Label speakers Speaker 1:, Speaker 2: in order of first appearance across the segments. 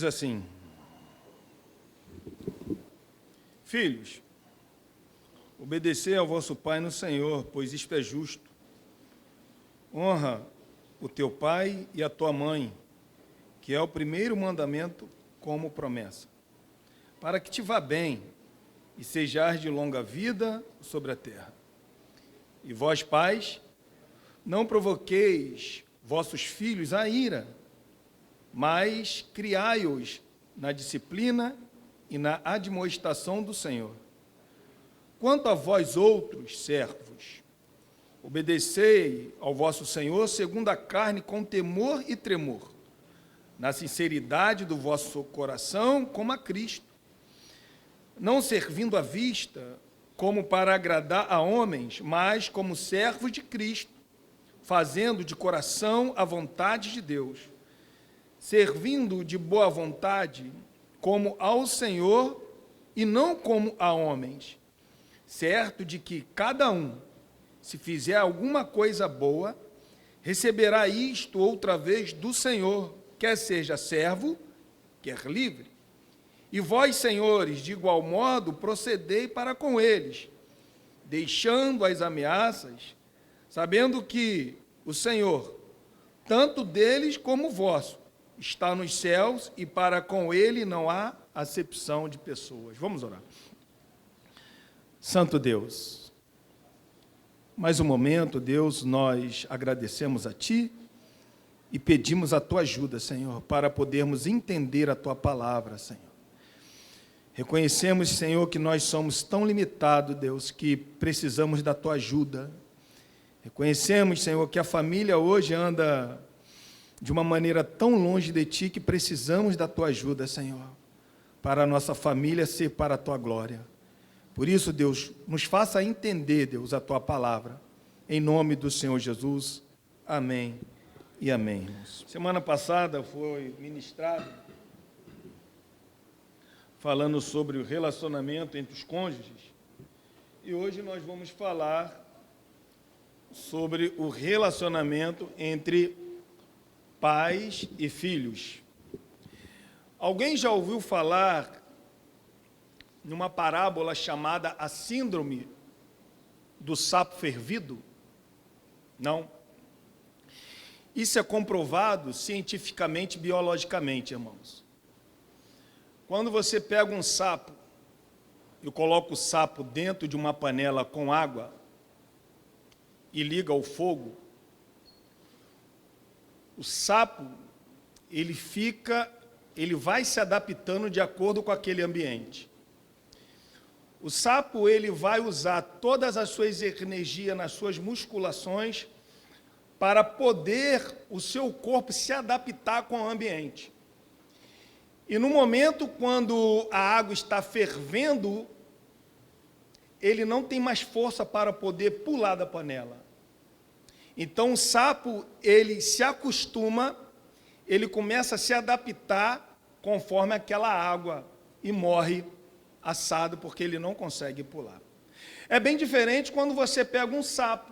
Speaker 1: diz assim: Filhos, obedecei ao vosso pai no Senhor, pois isto é justo. Honra o teu pai e a tua mãe, que é o primeiro mandamento como promessa, para que te vá bem e sejais de longa vida sobre a terra. E vós, pais, não provoqueis vossos filhos à ira, mas criai-os na disciplina e na admoestação do Senhor. Quanto a vós outros, servos, obedecei ao vosso Senhor segundo a carne com temor e tremor, na sinceridade do vosso coração, como a Cristo, não servindo à vista, como para agradar a homens, mas como servos de Cristo, fazendo de coração a vontade de Deus, servindo de boa vontade, como ao Senhor e não como a homens, certo de que cada um, se fizer alguma coisa boa, receberá isto outra vez do Senhor, quer seja servo, quer livre. E vós, senhores, de igual modo, procedei para com eles, deixando as ameaças, sabendo que o Senhor, tanto deles como vosso, está nos céus e para com ele não há acepção de pessoas. Vamos orar. Santo Deus, mais um momento, Deus, nós agradecemos a Ti e pedimos a Tua ajuda, Senhor, para podermos entender a Tua palavra, Senhor. Reconhecemos, Senhor, que nós somos tão limitados, Deus, que precisamos da Tua ajuda. Reconhecemos, Senhor, que a família hoje anda de uma maneira tão longe de Ti que precisamos da Tua ajuda, Senhor, para a nossa família ser para a Tua glória. Por isso, Deus, nos faça entender, Deus, a Tua palavra. Em nome do Senhor Jesus. Amém e amém. Semana passada foi ministrado falando sobre o relacionamento entre os cônjuges. E hoje nós vamos falar sobre o relacionamento entre pais e filhos. Alguém já ouviu falar numa parábola chamada a síndrome do sapo fervido? Não. Isso é comprovado cientificamente, biologicamente, irmãos. Quando você pega um sapo e coloca o sapo dentro de uma panela com água e liga ao fogo, o sapo, ele vai se adaptando de acordo com aquele ambiente. O sapo, ele vai usar todas as suas energias nas suas musculações para poder o seu corpo se adaptar com o ambiente. E no momento quando a água está fervendo, ele não tem mais força para poder pular da panela. Então o sapo, ele se acostuma, ele começa a se adaptar conforme aquela água e morre assado porque ele não consegue pular. É bem diferente quando você pega um sapo.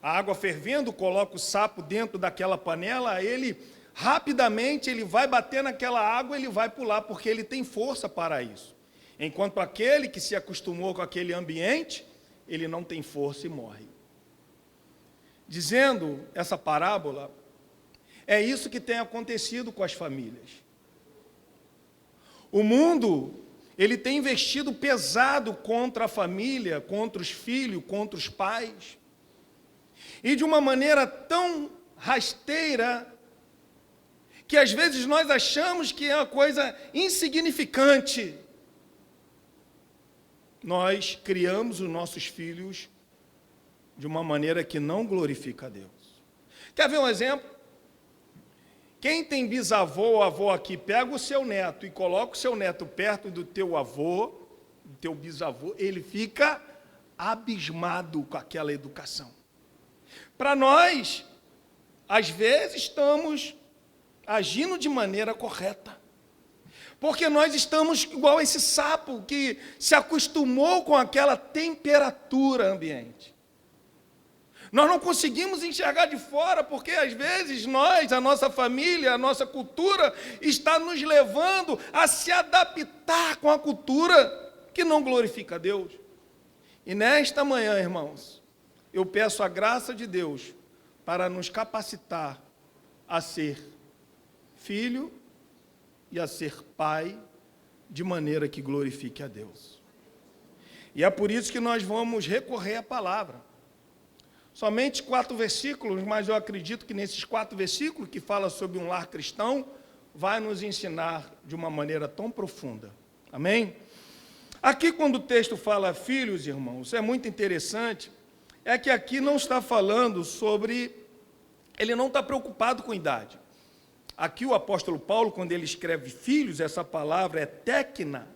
Speaker 1: A água fervendo, coloca o sapo dentro daquela panela, ele rapidamente ele vai bater naquela água, ele vai pular porque ele tem força para isso. Enquanto aquele que se acostumou com aquele ambiente, ele não tem força e morre. Dizendo essa parábola, é isso que tem acontecido com as famílias. O mundo, ele tem investido pesado contra a família, contra os filhos, contra os pais. E de uma maneira tão rasteira, que às vezes nós achamos que é uma coisa insignificante. Nós criamos os nossos filhos de uma maneira que não glorifica a Deus. Quer ver um exemplo? Quem tem bisavô ou avô aqui, pega o seu neto e coloca o seu neto perto do teu avô, do teu bisavô, ele fica abismado com aquela educação. Para nós, às vezes, estamos agindo de maneira correta. Porque nós estamos igual esse sapo que se acostumou com aquela temperatura ambiente. Nós não conseguimos enxergar de fora, porque às vezes nós, a nossa família, a nossa cultura, está nos levando a se adaptar com a cultura que não glorifica a Deus. E nesta manhã, irmãos, eu peço a graça de Deus para nos capacitar a ser filho e a ser pai de maneira que glorifique a Deus. E é por isso que nós vamos recorrer à palavra. Somente 4 versículos, mas eu acredito que nesses 4 versículos que fala sobre um lar cristão, vai nos ensinar de uma maneira tão profunda. Amém? Aqui, quando o texto fala filhos, irmãos, é muito interessante, é que aqui não está falando sobre, ele não está preocupado com idade. Aqui o apóstolo Paulo, quando ele escreve filhos, essa palavra é tecna.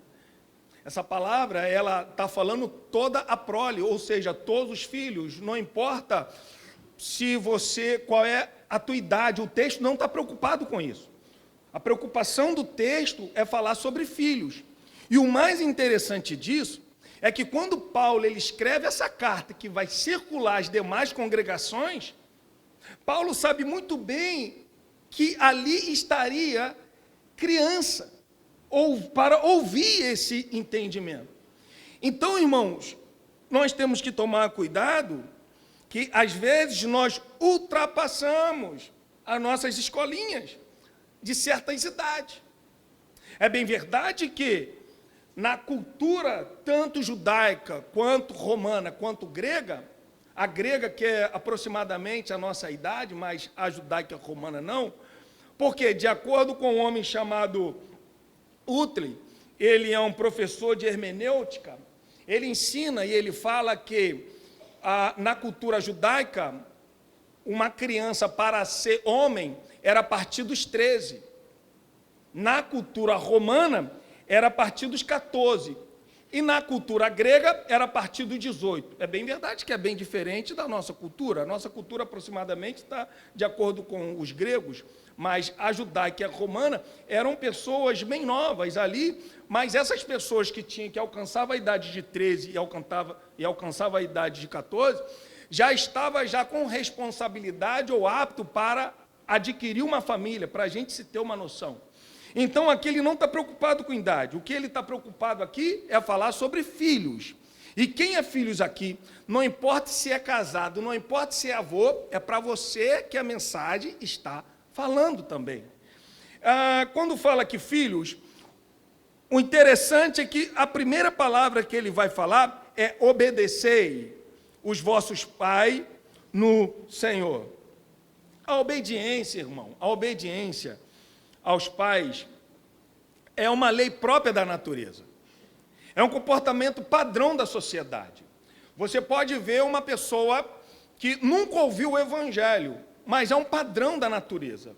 Speaker 1: Essa palavra, ela está falando toda a prole, ou seja, todos os filhos, não importa qual é a tua idade, o texto não está preocupado com isso. A preocupação do texto é falar sobre filhos. E o mais interessante disso é que quando Paulo ele escreve essa carta que vai circular as demais congregações, Paulo sabe muito bem que ali estaria criança, ou para ouvir esse entendimento. Então, irmãos, nós temos que tomar cuidado que, às vezes, nós ultrapassamos as nossas escolinhas de certas idades. É bem verdade que, na cultura tanto judaica, quanto romana, quanto grega, a grega que é aproximadamente a nossa idade, mas a judaica romana não, porque, de acordo com um homem chamado Utley, ele é um professor de hermenêutica, ele ensina e ele fala que na cultura judaica, uma criança para ser homem era a partir dos 13. Na cultura romana, era a partir dos 14. E na cultura grega, era a partir dos 18. É bem verdade que é bem diferente da nossa cultura. A nossa cultura, aproximadamente, está de acordo com os gregos, mas a judaica e a romana eram pessoas bem novas ali, mas essas pessoas que alcançavam a idade de 13 e alcançavam a idade de 14, já estava com responsabilidade ou apto para adquirir uma família, para a gente se ter uma noção. Então, aqui ele não está preocupado com idade. O que ele está preocupado aqui é falar sobre filhos. E quem é filhos aqui, não importa se é casado, não importa se é avô, é para você que a mensagem está falando também. Quando fala que filhos, o interessante é que a primeira palavra que ele vai falar é obedecei os vossos pais no Senhor. A obediência, irmão, a obediência aos pais é uma lei própria da natureza. É um comportamento padrão da sociedade. Você pode ver uma pessoa que nunca ouviu o evangelho, mas é um padrão da natureza.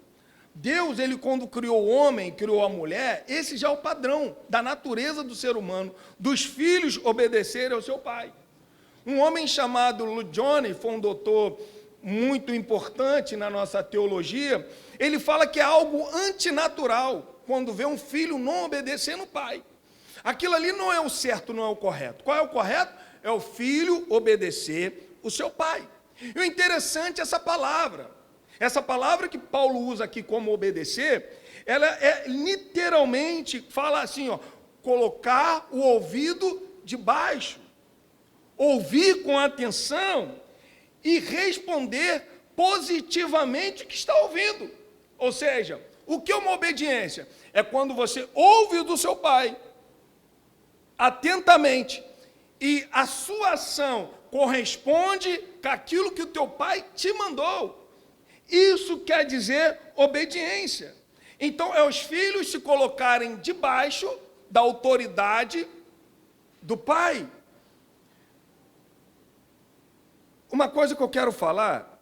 Speaker 1: Deus, ele quando criou o homem, criou a mulher, esse já é o padrão da natureza do ser humano, dos filhos obedecerem ao seu pai. Um homem chamado Lloyd Jones, foi um doutor muito importante na nossa teologia, ele fala que é algo antinatural quando vê um filho não obedecendo o pai. Aquilo ali não é o certo, não é o correto. Qual é o correto? É o filho obedecer o seu pai. E o interessante é essa palavra que Paulo usa aqui como obedecer, ela é literalmente, fala assim, colocar o ouvido debaixo, ouvir com atenção e responder positivamente o que está ouvindo. Ou seja, o que é uma obediência? É quando você ouve do seu pai, atentamente, e a sua ação corresponde com aquilo que o teu pai te mandou. Isso quer dizer obediência. Então, é os filhos se colocarem debaixo da autoridade do pai. Uma coisa que eu quero falar,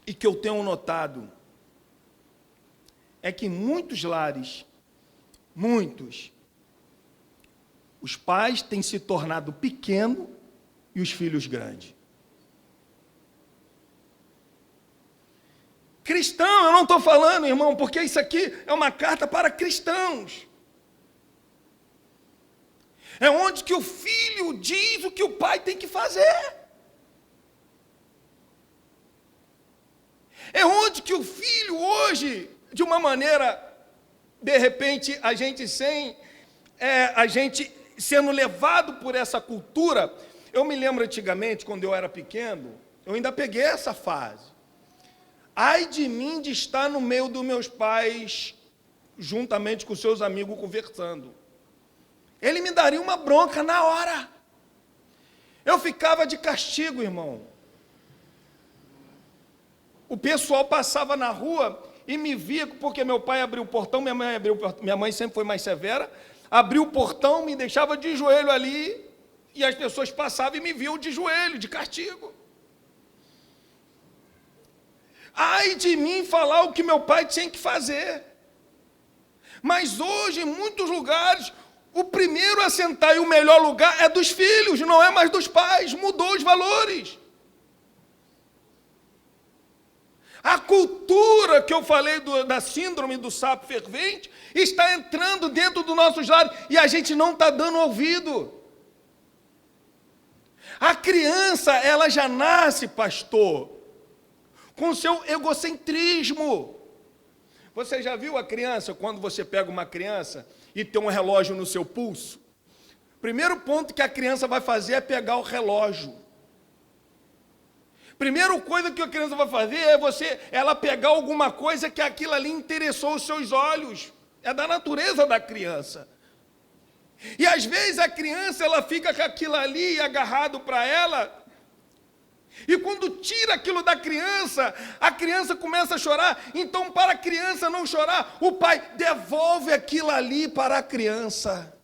Speaker 1: e que eu tenho notado, é que em muitos lares, os pais têm se tornado pequenos e os filhos grandes. Cristão, eu não estou falando, irmão, porque isso aqui é uma carta para cristãos. É onde que o filho diz o que o pai tem que fazer. Aonde que o filho hoje, de uma maneira, de repente, a gente sendo levado por essa cultura. Eu me lembro antigamente, quando eu era pequeno, eu ainda peguei essa fase. Ai de mim de estar no meio dos meus pais, juntamente com seus amigos, conversando. Ele me daria uma bronca na hora. Eu ficava de castigo, irmão. O pessoal passava na rua e me via, porque meu pai abriu o portão, minha mãe sempre foi mais severa, abriu o portão, me deixava de joelho ali, e as pessoas passavam e me viam de joelho, de castigo. Ai de mim falar o que meu pai tinha que fazer. Mas hoje, em muitos lugares, o primeiro a sentar e o melhor lugar é dos filhos, não é mais dos pais, mudou os valores. A cultura que eu falei da síndrome do sapo fervente está entrando dentro dos nossos lares e a gente não está dando ouvido. A criança, ela já nasce, pastor, com seu egocentrismo. Você já viu a criança, quando você pega uma criança e tem um relógio no seu pulso? Primeiro ponto que a criança vai fazer é pegar o relógio. Primeira coisa que a criança vai fazer é ela pegar alguma coisa que aquilo ali interessou os seus olhos. É da natureza da criança. E às vezes a criança ela fica com aquilo ali agarrado para ela. E quando tira aquilo da criança, a criança começa a chorar. Então, para a criança não chorar, o pai devolve aquilo ali para a criança.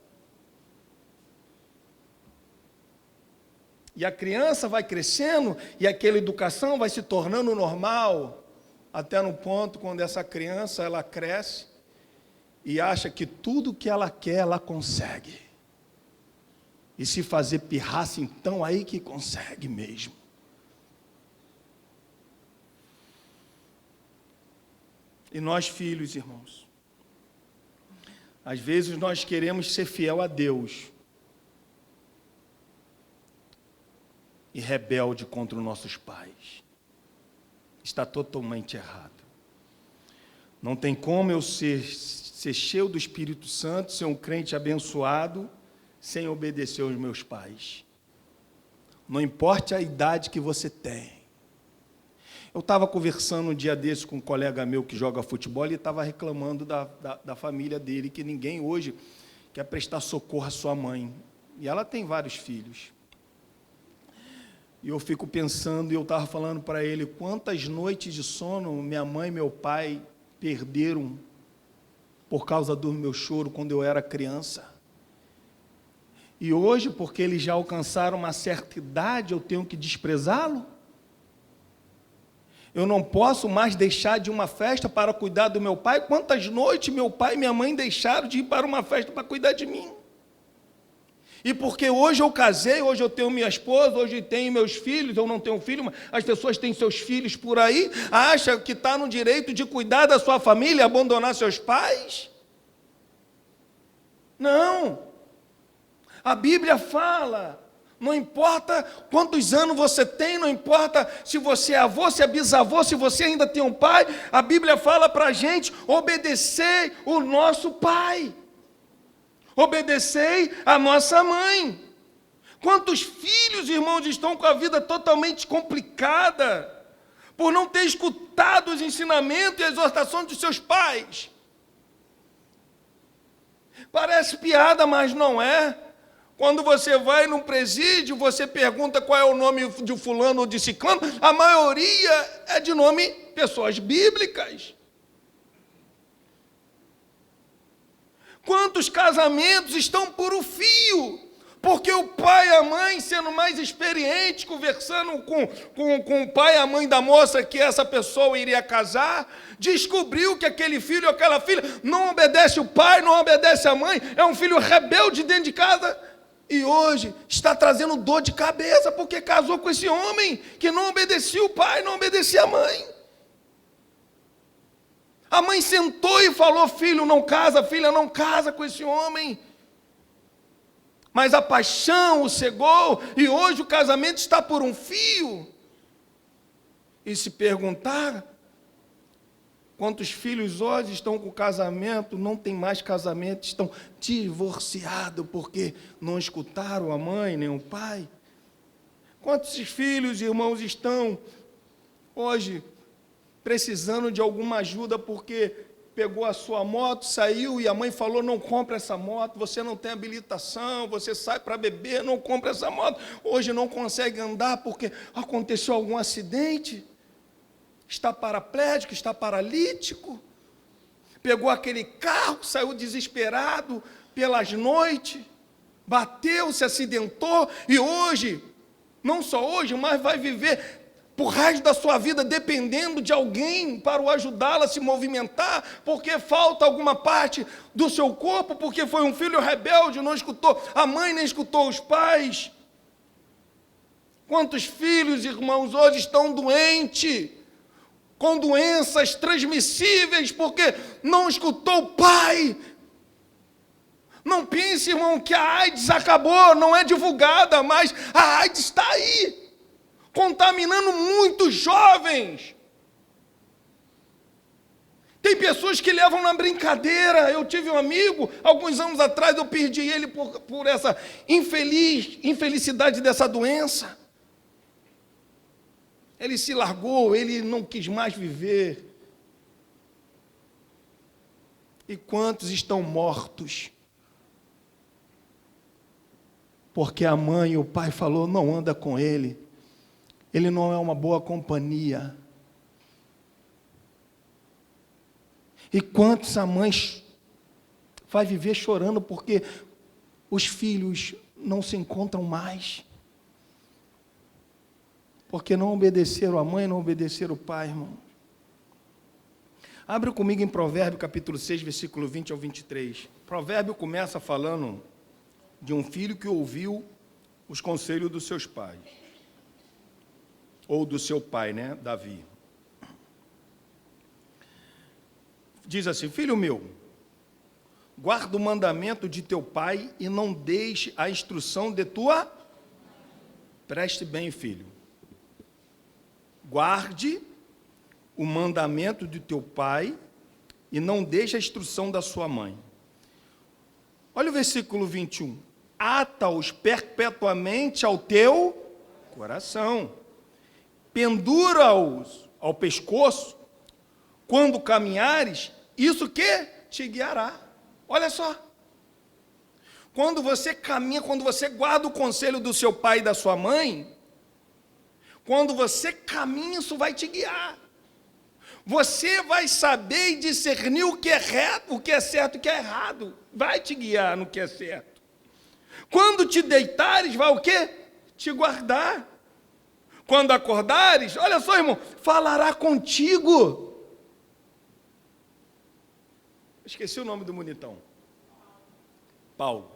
Speaker 1: E a criança vai crescendo e aquela educação vai se tornando normal, até no ponto quando essa criança ela cresce e acha que tudo que ela quer, ela consegue. E se fazer pirraça, então aí que consegue mesmo. E nós filhos, irmãos, às vezes nós queremos ser fiel a Deus e rebelde contra os nossos pais. Está totalmente errado. Não tem como eu ser cheio do Espírito Santo, ser um crente abençoado, sem obedecer aos meus pais. Não importa a idade que você tem. Eu estava conversando um dia desses com um colega meu que joga futebol e estava reclamando da família dele, que ninguém hoje quer prestar socorro à sua mãe. E ela tem vários filhos. E eu fico pensando, e eu estava falando para ele, quantas noites de sono minha mãe e meu pai perderam por causa do meu choro quando eu era criança. E hoje, porque eles já alcançaram uma certa idade, eu tenho que desprezá-lo? Eu não posso mais deixar de ir uma festa para cuidar do meu pai? Quantas noites meu pai e minha mãe deixaram de ir para uma festa para cuidar de mim? E porque hoje eu casei, hoje eu tenho minha esposa, hoje tenho meus filhos, eu não tenho filho, mas as pessoas têm seus filhos por aí, acham que está no direito de cuidar da sua família e abandonar seus pais? Não. A Bíblia fala, não importa quantos anos você tem, não importa se você é avô, se é bisavô, se você ainda tem um pai, a Bíblia fala para a gente, obedecer o nosso pai. Obedecei a nossa mãe. Quantos filhos, irmãos, estão com a vida totalmente complicada por não ter escutado os ensinamentos e as exortações de seus pais? Parece piada, mas não é. Quando você vai num presídio, você pergunta qual é o nome de fulano ou de ciclano, a maioria é de nome pessoas bíblicas. Quantos casamentos estão por um fio? Porque o pai e a mãe, sendo mais experientes, conversando com o pai e a mãe da moça que essa pessoa iria casar, descobriu que aquele filho ou aquela filha não obedece o pai, não obedece a mãe, é um filho rebelde dentro de casa, e hoje está trazendo dor de cabeça, porque casou com esse homem que não obedecia o pai, não obedecia a mãe. A mãe sentou e falou, filho, não casa, filha, não casa com esse homem. Mas a paixão o cegou, e hoje o casamento está por um fio. E se perguntar, Quantos filhos hoje estão com casamento, não tem mais casamento, estão divorciados porque não escutaram a mãe nem o pai? Quantos filhos e irmãos estão hoje precisando de alguma ajuda porque pegou a sua moto, saiu e a mãe falou, não compra essa moto, você não tem habilitação, você sai para beber, não compra essa moto, hoje não consegue andar porque aconteceu algum acidente, está paraplégico, está paralítico, pegou aquele carro, saiu desesperado pelas noites, bateu, se acidentou, e hoje, não só hoje, mas vai viver por resto da sua vida dependendo de alguém para o ajudá-la a se movimentar, porque falta alguma parte do seu corpo, porque foi um filho rebelde, não escutou a mãe, nem escutou os pais. Quantos filhos, irmãos, hoje estão doentes, com doenças transmissíveis, porque não escutou o pai. Não pense, irmão, que a AIDS acabou, não é divulgada, mas a AIDS está aí, contaminando muitos jovens. Tem pessoas que levam na brincadeira. Eu tive um amigo, alguns anos atrás, eu perdi ele por essa infelicidade dessa doença. Ele se largou, ele não quis mais viver. E quantos estão mortos? Porque a mãe e o pai falou, não anda com ele. Ele não é uma boa companhia. E quantos a mãe vai viver chorando porque os filhos não se encontram mais? Porque não obedeceram a mãe, não obedeceram o pai, irmão. Abre comigo em Provérbio, capítulo 6, versículo 20 ao 23. Provérbio começa falando de um filho que ouviu os conselhos dos seus pais. Ou do seu pai, né, Davi. Diz assim, filho meu, guarda o mandamento de teu pai e não deixe a instrução de tua... Preste bem, filho. Guarde o mandamento de teu pai e não deixe a instrução da sua mãe. Olha o versículo 21. Ata-os perpetuamente ao teu coração. Pendura-os ao pescoço. Quando caminhares, isso que te guiará. Olha só. Quando você caminha, quando você guarda o conselho do seu pai e da sua mãe, quando você caminha, isso vai te guiar. Você vai saber e discernir o que é reto, o que é certo e o que é errado. Vai te guiar no que é certo. Quando te deitares, vai o quê? Te guardar. Quando acordares, olha só, irmão, falará contigo. Esqueci o nome do bonitão. Paulo.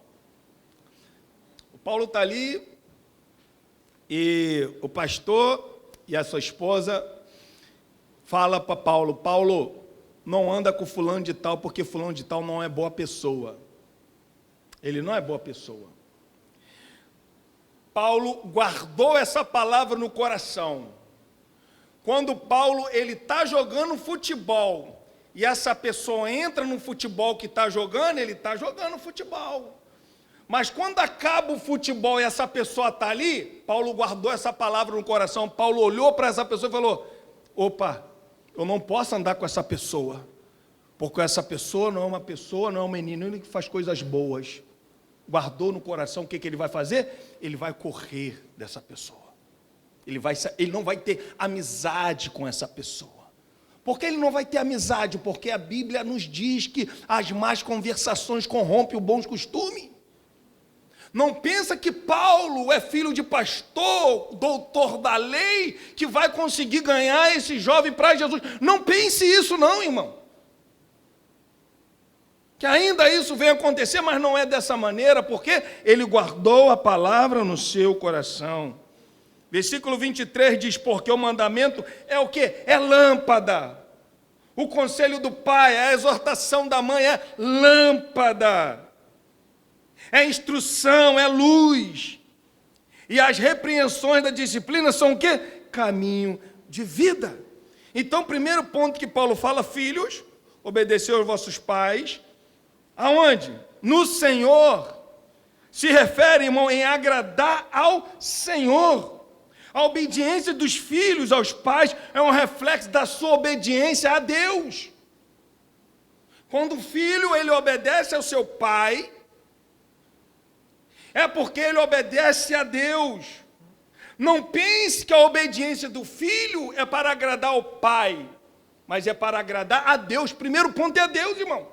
Speaker 1: O Paulo está ali e o pastor e a sua esposa fala para Paulo, Paulo, não anda com fulano de tal, porque fulano de tal não é boa pessoa. Ele não é boa pessoa. Paulo guardou essa palavra no coração. Quando Paulo ele está jogando futebol e essa pessoa entra no futebol que está jogando, ele está jogando futebol. Mas quando acaba o futebol e essa pessoa está ali, Paulo guardou essa palavra no coração. Paulo olhou para essa pessoa e falou, opa, eu não posso andar com essa pessoa, porque essa pessoa não é um menino que faz coisas boas. Guardou no coração, o que ele vai fazer? Ele vai correr dessa pessoa. Ele não vai ter amizade com essa pessoa. Por que ele não vai ter amizade? Porque a Bíblia nos diz que as más conversações corrompem o bom costume. Não pensa que Paulo é filho de pastor, doutor da lei, que vai conseguir ganhar esse jovem para Jesus. Não pense isso não, irmão. Que ainda isso venha acontecer, mas não é dessa maneira, porque ele guardou a palavra no seu coração. Versículo 23 diz, porque o mandamento é o quê? É lâmpada. O conselho do pai, a exortação da mãe é lâmpada. É instrução, é luz. E as repreensões da disciplina são o quê? Caminho de vida. Então, primeiro ponto que Paulo fala, filhos, obedeceu aos vossos pais. Aonde? No Senhor. Se refere, irmão, em agradar ao Senhor. A obediência dos filhos aos pais é um reflexo da sua obediência a Deus. Quando o filho ele obedece ao seu pai, é porque ele obedece a Deus. Não pense que a obediência do filho é para agradar ao pai, mas é para agradar a Deus. Primeiro ponto é a Deus, irmão.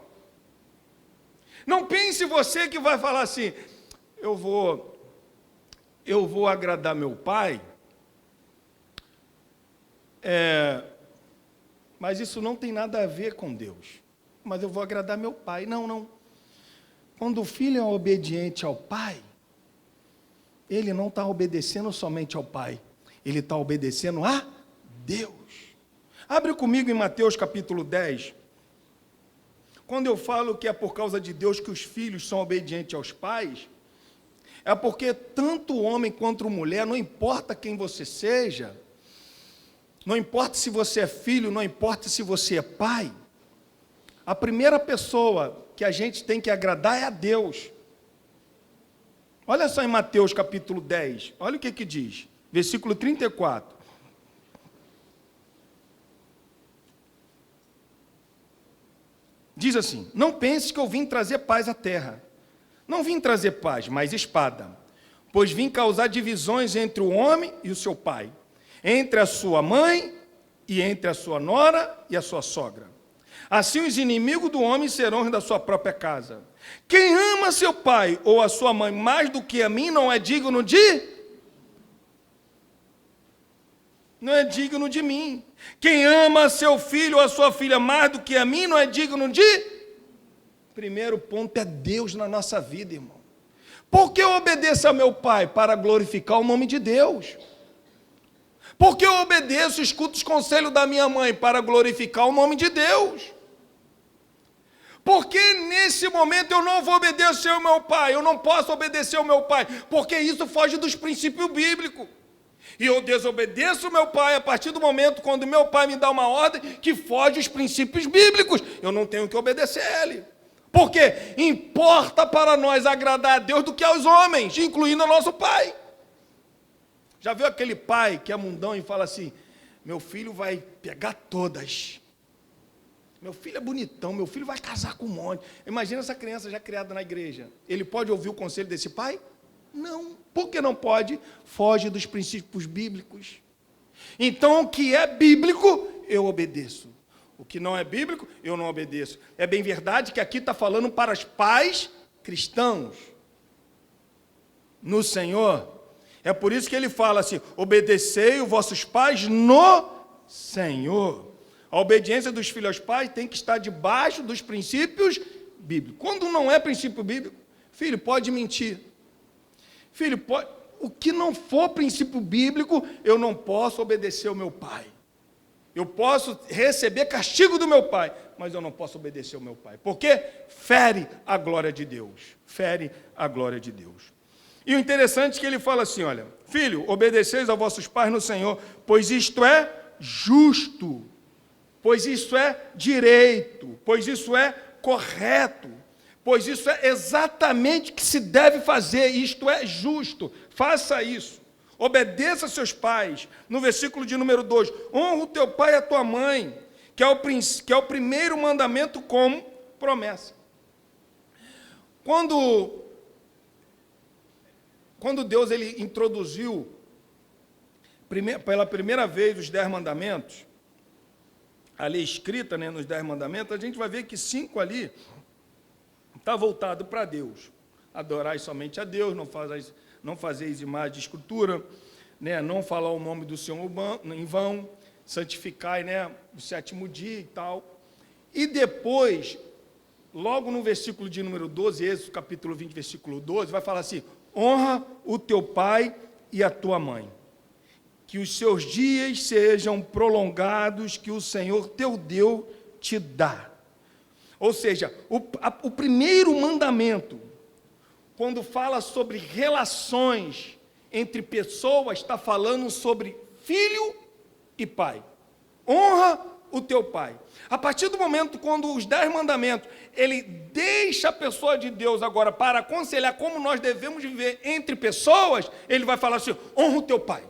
Speaker 1: Não pense você que vai falar assim, eu vou agradar meu pai, mas isso não tem nada a ver com Deus. Mas eu vou agradar meu pai. Não, não. Quando o filho é obediente ao pai, ele não está obedecendo somente ao pai, ele está obedecendo a Deus. Abre comigo em Mateus capítulo 10. Quando eu falo que é por causa de Deus que os filhos são obedientes aos pais, é porque tanto o homem quanto a mulher, não importa quem você seja, não importa se você é filho, não importa se você é pai, a primeira pessoa que a gente tem que agradar é a Deus. Olha só em Mateus capítulo 10, olha o que diz, versículo 34. Diz assim, não pense que eu vim trazer paz à terra. Não vim trazer paz, mas espada. Pois vim causar divisões entre o homem e o seu pai, entre a sua mãe e entre a sua nora e a sua sogra. Assim os inimigos do homem serão os da sua própria casa. Quem ama seu pai ou a sua mãe mais do que a mim não é digno de mim. Quem ama seu filho ou a sua filha mais do que a mim não é digno de... Primeiro ponto é Deus na nossa vida, irmão. Por que eu obedeço ao meu pai? Para glorificar o nome de Deus. Por que eu obedeço e escuto os conselhos da minha mãe? Para glorificar o nome de Deus. Porque nesse momento eu não vou obedecer ao meu pai, eu não posso obedecer ao meu pai, porque isso foge dos princípios bíblicos. E eu desobedeço ao meu pai a partir do momento quando meu pai me dá uma ordem que foge dos princípios bíblicos. Eu não tenho que obedecer a ele. Porque importa para nós agradar a Deus do que aos homens, incluindo o nosso pai. Já viu aquele pai que é mundão e fala assim, meu filho vai pegar todas. Meu filho é bonitão, meu filho vai casar com um monte. Imagina essa criança já criada na igreja. Ele pode ouvir o conselho desse pai? Não. Por que não pode? Foge dos princípios bíblicos. Então, o que é bíblico, eu obedeço. O que não é bíblico, eu não obedeço. É bem verdade que aqui está falando para os pais cristãos. No Senhor. É por isso que ele fala assim, obedecei os vossos pais no Senhor. A obediência dos filhos aos pais tem que estar debaixo dos princípios bíblicos. Quando não é princípio bíblico, filho, pode mentir. Filho, pode... O que não for princípio bíblico, eu não posso obedecer ao meu pai. Eu posso receber castigo do meu pai, mas eu não posso obedecer ao meu pai. Porque fere a glória de Deus. Fere a glória de Deus. E o interessante é que ele fala assim, olha, filho, obedeceis aos vossos pais no Senhor, pois isto é justo. Pois isso é direito, pois isso é correto, pois isso é exatamente o que se deve fazer, isto é justo, faça isso, obedeça a seus pais. No versículo de número 2, honra o teu pai e a tua mãe, que é o primeiro mandamento como promessa. Quando Deus ele introduziu pela primeira vez os 10 mandamentos, a lei escrita, né, nos 10 mandamentos, a gente vai ver que 5 ali está voltado para Deus. Adorai somente a Deus, não fazeis imagem de escultura, né, não falar o nome do Senhor em vão, santificai, né, o 7º dia e tal. E depois, logo no versículo de número 12, Êxodo capítulo 20, versículo 12, vai falar assim, honra o teu pai e a tua mãe. Que os seus dias sejam prolongados, que o Senhor teu Deus te dá. Ou seja, o primeiro mandamento, quando fala sobre relações entre pessoas, está falando sobre filho e pai. honra o teu pai. A partir do momento quando os 10 mandamentos, ele deixa a pessoa de Deus agora para aconselhar como nós devemos viver entre pessoas, ele vai falar assim, honra o teu pai.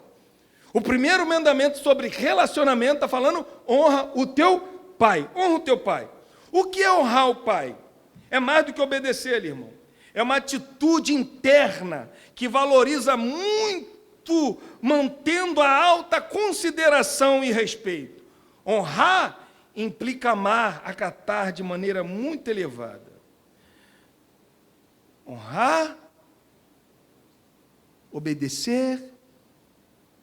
Speaker 1: O primeiro mandamento sobre relacionamento está falando, honra o teu pai, honra o teu pai. O que é honrar o pai? É mais do que obedecer ele, irmão. É uma atitude interna que valoriza muito, mantendo a alta consideração e respeito. Honrar implica amar, acatar de maneira muito elevada. Honrar, obedecer,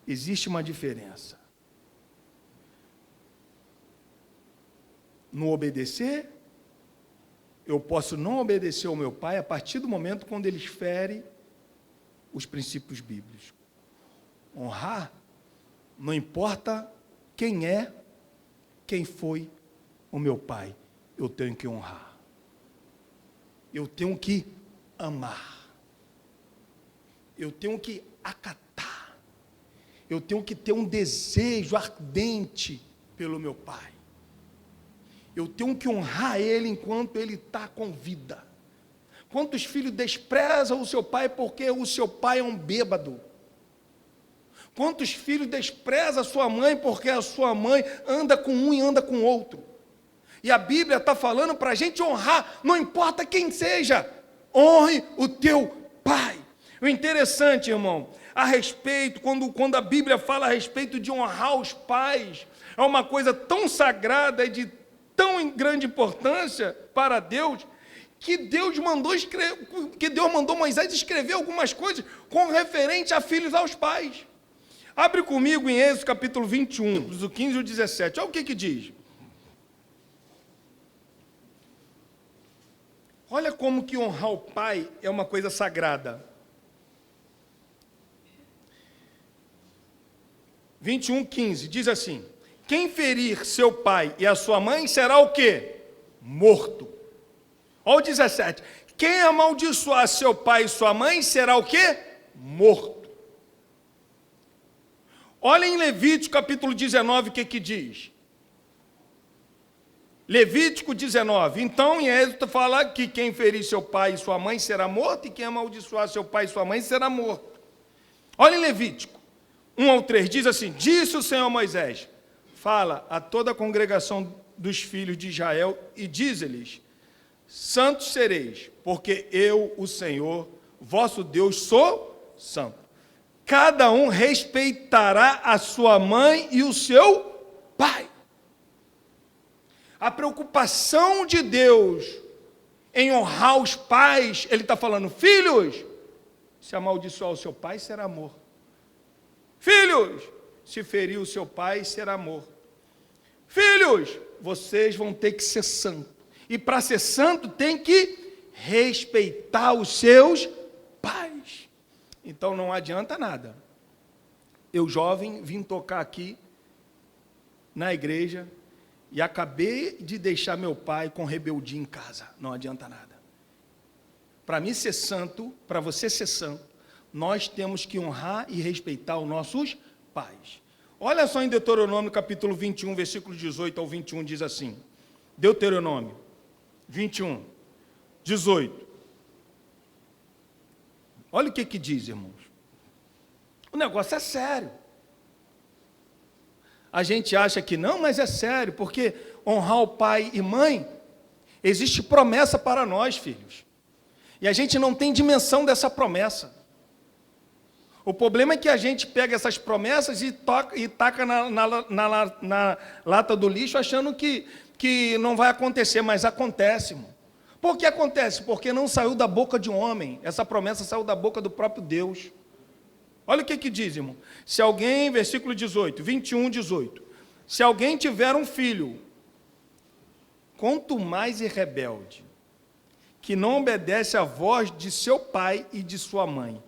Speaker 1: existe uma diferença. No obedecer, eu posso não obedecer ao meu pai a partir do momento quando ele fere os princípios bíblicos. Honrar, não importa quem é, quem foi o meu pai, eu tenho que honrar. Eu tenho que amar. Eu tenho que acatar. Eu tenho que ter um desejo ardente pelo meu pai. Eu tenho que honrar ele enquanto ele está com vida. Quantos filhos desprezam o seu pai porque o seu pai é um bêbado? Quantos filhos desprezam a sua mãe porque a sua mãe anda com um e anda com outro? E a Bíblia está falando para a gente honrar, não importa quem seja, honre o teu pai. O interessante, irmão, a respeito, quando a Bíblia fala a respeito de honrar os pais, é uma coisa tão sagrada e de tão grande importância para Deus, que Deus mandou Moisés escrever algumas coisas com referente a filhos aos pais. Abre comigo em Êxodo capítulo 21, do 15 ao 17. Olha o que diz. Olha como que honrar o pai é uma coisa sagrada. 21:15 diz assim: quem ferir seu pai e a sua mãe será o quê? Morto. Olha o 17. Quem amaldiçoar seu pai e sua mãe será o quê? Morto. Olha em Levítico capítulo 19 o que diz. Levítico 19. Então, em Êxodo fala que quem ferir seu pai e sua mãe será morto, e quem amaldiçoar seu pai e sua mãe será morto. Olha em Levítico 1 ao 3, diz assim: disse o Senhor a Moisés, fala a toda a congregação dos filhos de Israel e diz-lhes, santos sereis, porque eu, o Senhor, vosso Deus, sou santo. Cada um respeitará a sua mãe e o seu pai. A preocupação de Deus em honrar os pais, ele está falando, filhos, se amaldiçoar o seu pai, será morto. Filhos, se ferir o seu pai, será morto. Filhos, vocês vão ter que ser santos. E para ser santo, tem que respeitar os seus pais. Então não adianta nada. Eu, jovem, vim tocar aqui na igreja e acabei de deixar meu pai com rebeldia em casa. Não adianta nada. Para mim ser santo, para você ser santo, nós temos que honrar e respeitar os nossos pais. Olha só em Deuteronômio capítulo 21, versículo 18 ao 21, diz assim. Deuteronômio 21, 18. Olha o que diz, irmãos. O negócio é sério. A gente acha que não, mas é sério, porque honrar o pai e mãe, existe promessa para nós, filhos. E a gente não tem dimensão dessa promessa. O problema é que a gente pega essas promessas e taca na lata do lixo, achando que não vai acontecer, mas acontece, irmão. Por que acontece? Porque não saiu da boca de um homem, essa promessa saiu da boca do próprio Deus. Olha o que diz, irmão. Se alguém, versículo 18, 21, 18. Se alguém tiver um filho, quanto mais é rebelde, que não obedece à voz de seu pai e de sua mãe,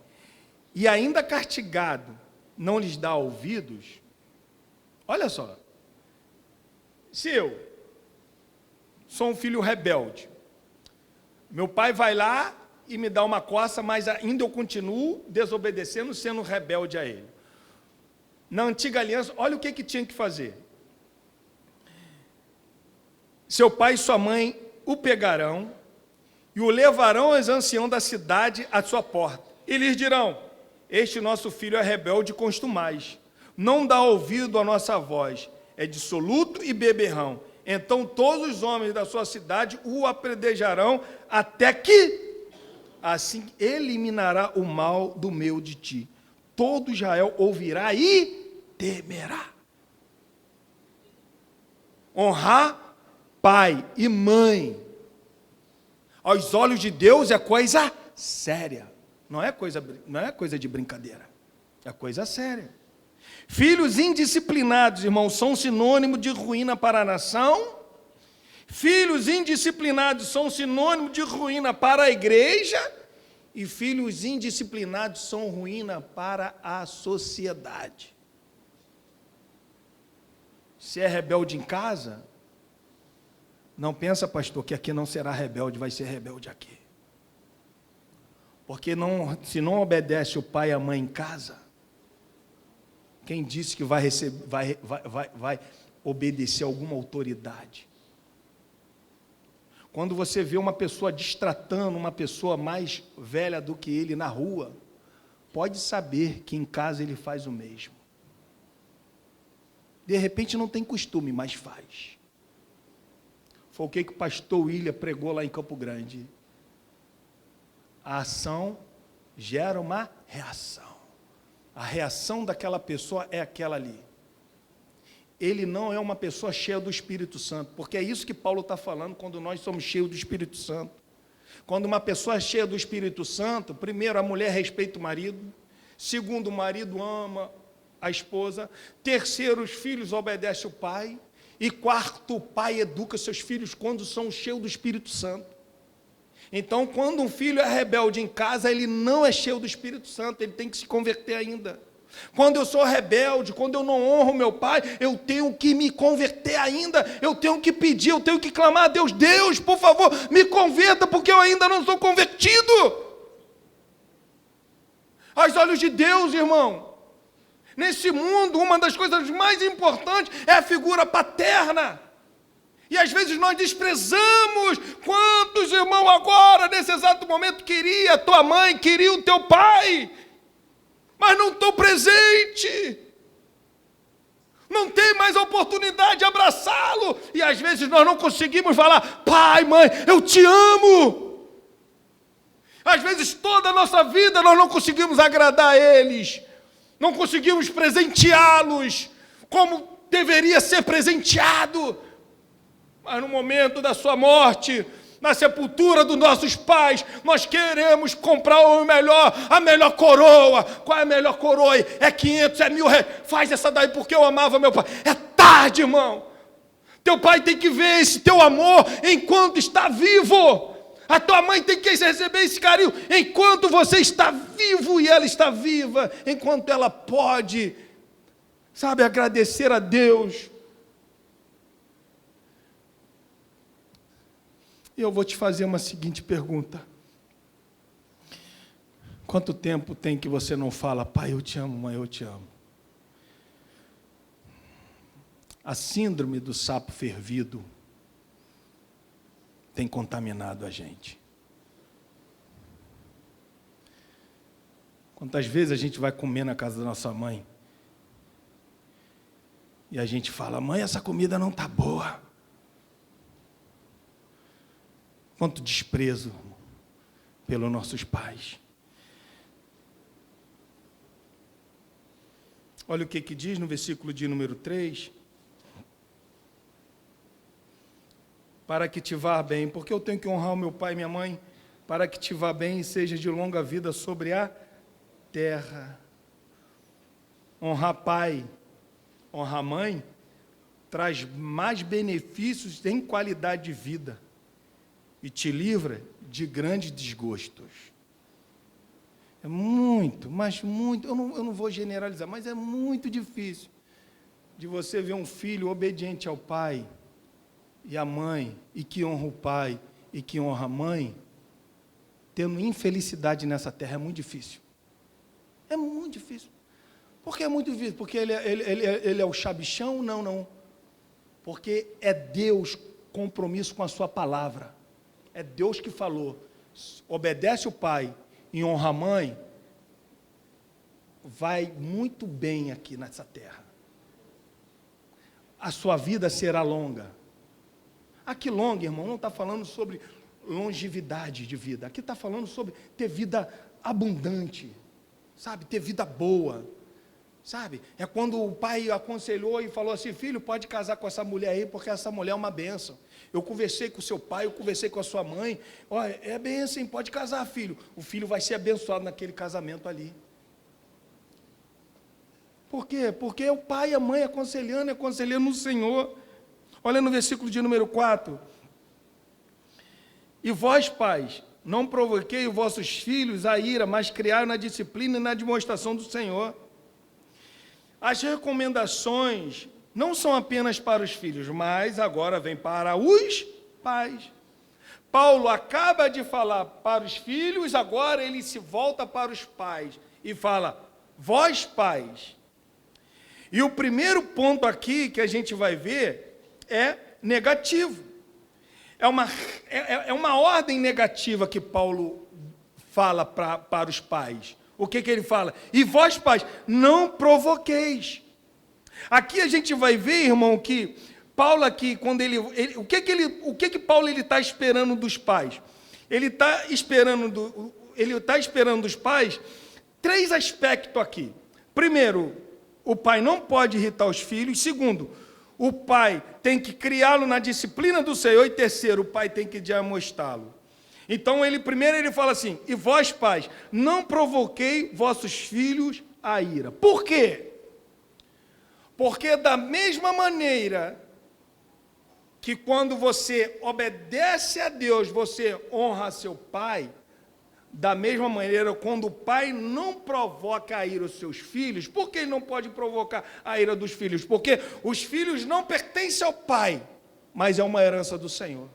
Speaker 1: e ainda castigado, não lhes dá ouvidos. Olha só. Se eu sou um filho rebelde, meu pai vai lá e me dá uma coça, mas ainda eu continuo desobedecendo, sendo rebelde a ele. Na antiga aliança, olha o que tinha que fazer. seu pai e sua mãe o pegarão e o levarão aos anciãos da cidade à sua porta. E lhes dirão: este nosso filho é rebelde com os tumais, não dá ouvido à nossa voz, é dissoluto e beberrão. Então todos os homens da sua cidade o apedrejarão, até que assim eliminará o mal do meio de ti. Todo Israel ouvirá e temerá. Honrar pai e mãe aos olhos de Deus é coisa séria. Não é coisa de brincadeira. É coisa séria. Filhos indisciplinados, irmãos, são sinônimo de ruína para a nação. Filhos indisciplinados são sinônimo de ruína para a igreja. E filhos indisciplinados são ruína para a sociedade. Se é rebelde em casa, não pensa, pastor, que aqui não será rebelde, vai ser rebelde aqui. Porque se não obedece o pai e a mãe em casa, quem disse que vai obedecer a alguma autoridade? Quando você vê uma pessoa destratando uma pessoa mais velha do que ele na rua, pode saber que em casa ele faz o mesmo. De repente não tem costume, mas faz. Foi o que o pastor William pregou lá em Campo Grande. A ação gera uma reação. A reação daquela pessoa é aquela ali. Ele não é uma pessoa cheia do Espírito Santo, porque é isso que Paulo está falando quando nós somos cheios do Espírito Santo. Quando uma pessoa é cheia do Espírito Santo, primeiro, a mulher respeita o marido. Segundo, o marido ama a esposa. Terceiro, os filhos obedecem o pai. E quarto, o pai educa seus filhos quando são cheios do Espírito Santo. Então, quando um filho é rebelde em casa, ele não é cheio do Espírito Santo, ele tem que se converter ainda. Quando eu sou rebelde, quando eu não honro meu pai, eu tenho que me converter ainda, eu tenho que pedir, eu tenho que clamar a Deus: Deus, por favor, me converta, porque eu ainda não sou convertido. Aos olhos de Deus, irmão, nesse mundo, uma das coisas mais importantes é a figura paterna. E às vezes nós desprezamos. Quantos irmãos agora, nesse exato momento, queria a tua mãe, queria o teu pai, mas não estou presente, não tem mais a oportunidade de abraçá-lo, e às vezes nós não conseguimos falar: pai, mãe, eu te amo. Às vezes toda a nossa vida nós não conseguimos agradar a eles, não conseguimos presenteá-los como deveria ser presenteado, mas no momento da sua morte, na sepultura dos nossos pais, nós queremos comprar o melhor, a melhor coroa. Qual é a melhor coroa? É 500, é 1.000 reais. Faz essa daí porque eu amava meu pai. É tarde, irmão. Teu pai tem que ver esse teu amor enquanto está vivo. A tua mãe tem que receber esse carinho enquanto você está vivo e ela está viva, enquanto ela pode, sabe, agradecer a Deus. E eu vou te fazer uma seguinte pergunta. Quanto tempo tem que você não fala: pai, eu te amo, mãe, eu te amo? A síndrome do sapo fervido tem contaminado a gente. Quantas vezes a gente vai comer na casa da nossa mãe e a gente fala: mãe, essa comida não está boa. Quanto desprezo pelos nossos pais. Olha o que diz no versículo de número 3. Para que te vá bem, porque eu tenho que honrar o meu pai e minha mãe, para que te vá bem e seja de longa vida sobre a terra. Honrar pai, honrar mãe, traz mais benefícios em qualidade de vida e te livra de grandes desgostos. É muito, mas muito, eu não vou generalizar, mas é muito difícil de você ver um filho obediente ao pai e à mãe, e que honra o pai e que honra a mãe, tendo infelicidade nessa terra. É muito difícil. É muito difícil. Por que é muito difícil? Porque ele é o chabichão? Não. Porque é Deus compromisso com a sua palavra. É Deus que falou, obedece o pai e honra a mãe, vai muito bem aqui nessa terra. A sua vida será longa. Aqui longa, irmão, não está falando sobre longevidade de vida. Aqui está falando sobre ter vida abundante, sabe? Ter vida boa, sabe? É quando o pai aconselhou e falou assim, filho, pode casar com essa mulher aí, porque essa mulher é uma bênção. Eu conversei com o seu pai, eu conversei com a sua mãe, olha, é bênção, pode casar, filho. O filho vai ser abençoado naquele casamento ali. Por quê? Porque é o pai e a mãe aconselhando no Senhor. Olha no versículo de número 4. E vós, pais, não provoquei os vossos filhos a ira, mas criai na disciplina e na demonstração do Senhor. As recomendações não são apenas para os filhos, mas agora vem para os pais. Paulo acaba de falar para os filhos, agora ele se volta para os pais e fala, vós, pais. E o primeiro ponto aqui que a gente vai ver é negativo. É uma ordem negativa que Paulo fala para os pais. O que ele fala? E vós, pais, não provoqueis. Aqui a gente vai ver, irmão, que Paulo aqui, quando o que Paulo está esperando dos pais? Ele está esperando dos pais 3 aspectos aqui. Primeiro, o pai não pode irritar os filhos. Segundo, o pai tem que criá-lo na disciplina do Senhor. E terceiro, o pai tem que demonstrá-lo. Então, primeiro ele fala assim, e vós, pais, não provoquei vossos filhos a ira. Por quê? Porque da mesma maneira que quando você obedece a Deus, você honra seu pai, da mesma maneira, quando o pai não provoca a ira dos seus filhos, por que ele não pode provocar a ira dos filhos? Porque os filhos não pertencem ao pai, mas é uma herança do Senhor.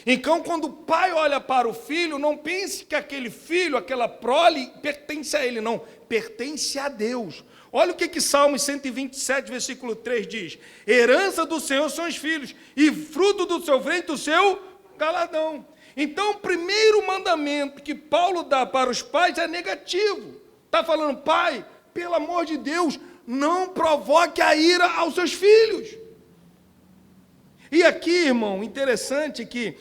Speaker 1: Então, quando o pai olha para o filho, não pense que aquele filho, aquela prole, pertence a ele, não, pertence a Deus. Olha o que Salmos 127, versículo 3 diz, herança do Senhor são os filhos, e fruto do seu ventre o seu galardão. Então, o primeiro mandamento que Paulo dá para os pais é negativo. Está falando, pai, pelo amor de Deus, não provoque a ira aos seus filhos. E aqui, irmão, interessante que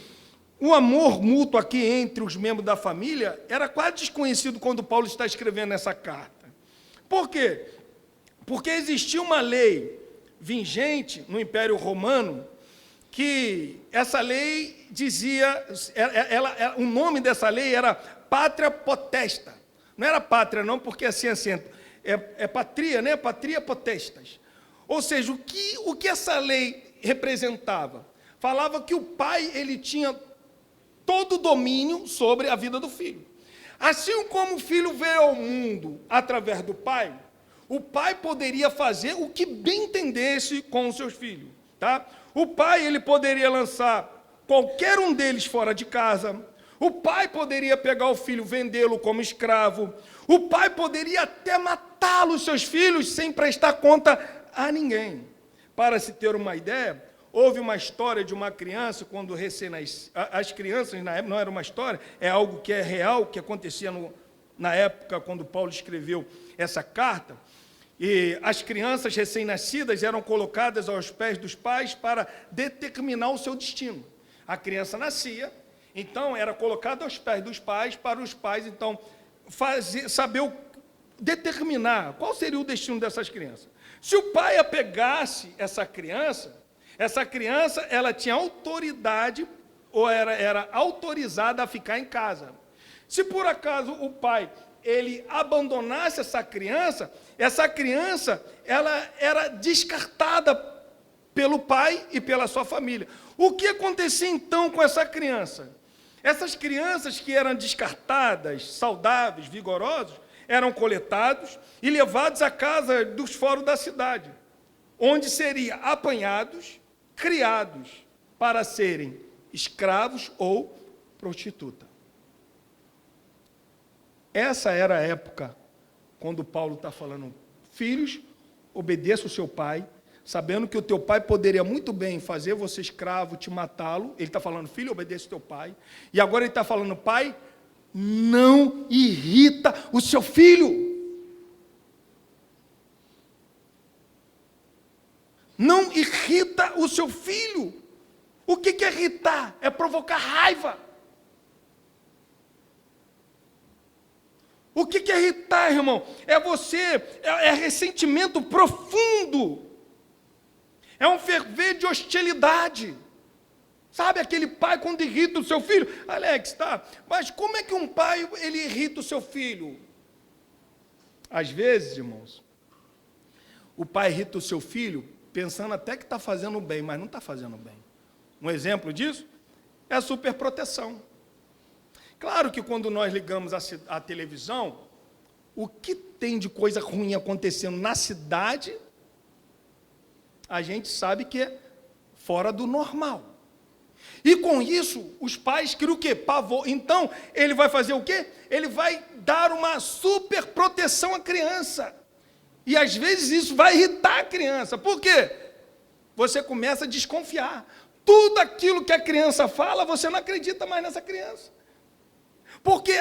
Speaker 1: o amor mútuo aqui entre os membros da família era quase desconhecido quando Paulo está escrevendo essa carta. Por quê? Porque existia uma lei vigente no Império Romano que essa lei dizia, o nome dessa lei era pátria potestas. Não era pátria não, porque assim, é patria, né? Patria potestas. Ou seja, o que essa lei representava? Falava que o pai, ele tinha todo o domínio sobre a vida do filho. Assim como o filho veio ao mundo através do pai, o pai poderia fazer o que bem entendesse com os seus filhos, tá? O pai, ele poderia lançar qualquer um deles fora de casa. O pai poderia pegar o filho, vendê-lo como escravo. O pai poderia até matá-lo, seus filhos, sem prestar conta a ninguém. Para se ter uma ideia, houve uma história de uma criança, quando as crianças, na época, não era uma história, é algo que é real, que acontecia na época, quando Paulo escreveu essa carta. E as crianças recém-nascidas eram colocadas aos pés dos pais para determinar o seu destino. A criança nascia, então era colocada aos pés dos pais, para os pais, então, determinar qual seria o destino dessas crianças. Se o pai apegasse essa criança ela tinha autoridade, ou era autorizada a ficar em casa. Se por acaso o pai ele abandonasse essa criança ela era descartada pelo pai e pela sua família. O que acontecia então com essa criança? Essas crianças que eram descartadas, saudáveis, vigorosos, eram coletados e levados à casa dos fóruns da cidade, onde seriam apanhados, criados para serem escravos ou prostituta. Essa era a época quando Paulo está falando, filhos, obedeça o seu pai, sabendo que o teu pai poderia muito bem fazer você escravo, te matá-lo. Ele está falando, filho, obedeça ao teu pai. E agora ele está falando, pai, não irrita o seu filho. Não irrita o seu filho. O que é irritar? É provocar raiva. O que é irritar, irmão? É ressentimento profundo. É um ferver de hostilidade. Sabe aquele pai quando irrita o seu filho? Alex, tá, mas como é que um pai, ele irrita o seu filho? Às vezes, irmãos, o pai irrita o seu filho pensando até que está fazendo bem, mas não está fazendo bem. Um exemplo disso é a superproteção. Claro que quando nós ligamos a televisão, o que tem de coisa ruim acontecendo na cidade, a gente sabe que é fora do normal. E com isso, os pais criam o quê? Pavor. Então, ele vai fazer o quê? Ele vai dar uma superproteção à criança. E às vezes isso vai irritar a criança. Por quê? Você começa a desconfiar. Tudo aquilo que a criança fala, você não acredita mais nessa criança. Porque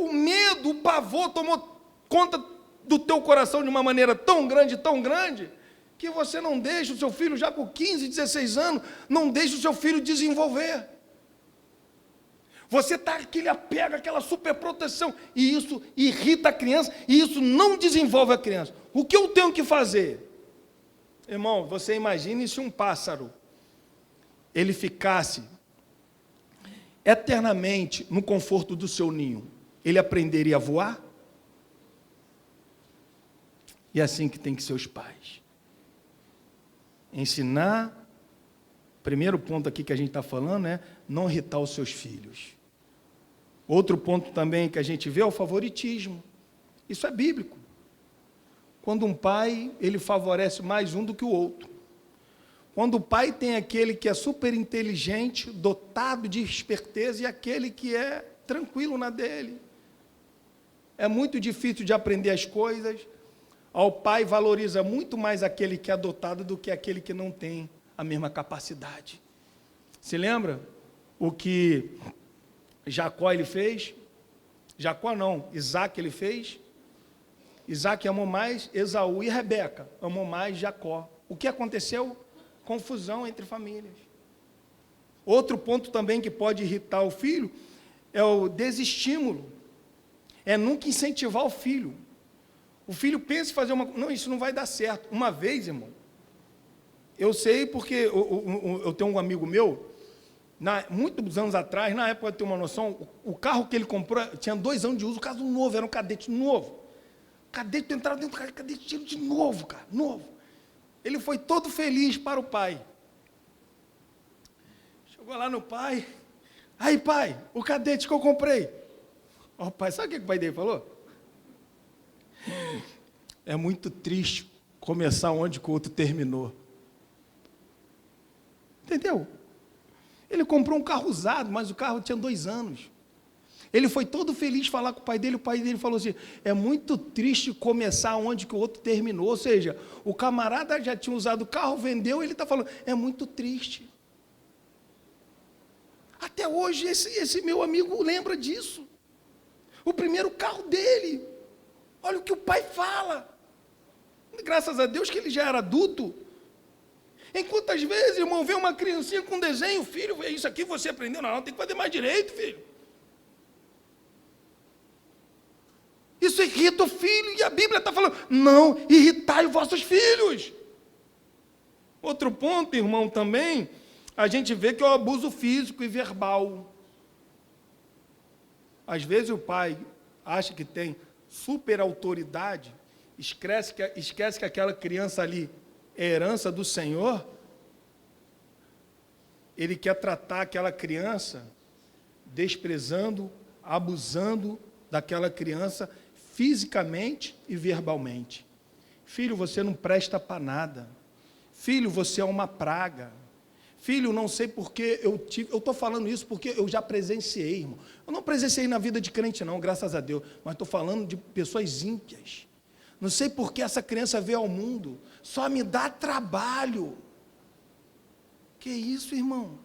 Speaker 1: o medo, o pavor tomou conta do teu coração de uma maneira tão grande, que você não deixa o seu filho, já com 15, 16 anos, não deixa o seu filho desenvolver. Você está aquele apego, aquela superproteção, e isso irrita a criança, e isso não desenvolve a criança. O que eu tenho que fazer? Irmão, você imagine se um pássaro, ele ficasse eternamente no conforto do seu ninho, ele aprenderia a voar? E é assim que tem que ser os pais. Ensinar, primeiro ponto aqui que a gente está falando é não irritar os seus filhos. Outro ponto também que a gente vê é o favoritismo. Isso é bíblico. Quando um pai, ele favorece mais um do que o outro. Quando o pai tem aquele que é super inteligente, dotado de esperteza, e aquele que é tranquilo na dele. É muito difícil de aprender as coisas. O pai valoriza muito mais aquele que é dotado do que aquele que não tem a mesma capacidade. Se lembra o que Jacó ele fez? Jacó não, Isaac ele fez. Isaac amou mais Esaú, e Rebeca amou mais Jacó. O que aconteceu? Confusão entre famílias. Outro ponto também que pode irritar o filho é o desestímulo. É nunca incentivar o filho. O filho pensa em fazer uma coisa, não, isso não vai dar certo. Uma vez, irmão, eu sei porque eu tenho um amigo meu, muitos anos atrás, na época eu tenho uma noção, o carro que ele comprou tinha 2 anos de uso, o carro novo, era um Cadete novo. O Cadete entrava dentro do carro, Cadete tiro de novo, cara, novo. Ele foi todo feliz para o pai. Chegou lá no pai, aí pai, o Cadete que eu comprei. Ó, pai, sabe o que o pai dele falou? É muito triste começar onde o outro terminou. Entendeu? Ele comprou um carro usado, mas o carro tinha 2 anos. Ele foi todo feliz falar com o pai dele falou assim, é muito triste começar onde que o outro terminou. Ou seja, o camarada já tinha usado o carro, vendeu, ele está falando, é muito triste. Até hoje, esse meu amigo lembra disso. O primeiro carro dele. Olha o que o pai fala. Graças a Deus que ele já era adulto. Enquanto às vezes, irmão, vê uma criancinha com desenho, filho, isso aqui você aprendeu, não, tem que fazer mais direito, filho. Isso irrita o filho, e a Bíblia está falando, não irritai os vossos filhos. Outro ponto, irmão, também, a gente vê que é o abuso físico e verbal. Às vezes o pai acha que tem super autoridade, esquece que aquela criança ali é herança do Senhor, ele quer tratar aquela criança desprezando, abusando daquela criança fisicamente e verbalmente. Filho, você não presta para nada. Filho, você é uma praga. Filho, não sei porque eu estou falando isso porque eu já presenciei, irmão. Eu não presenciei na vida de crente não, graças a Deus, mas estou falando de pessoas ímpias. Não sei por que essa criança veio ao mundo. Só me dá trabalho. Que isso, irmão?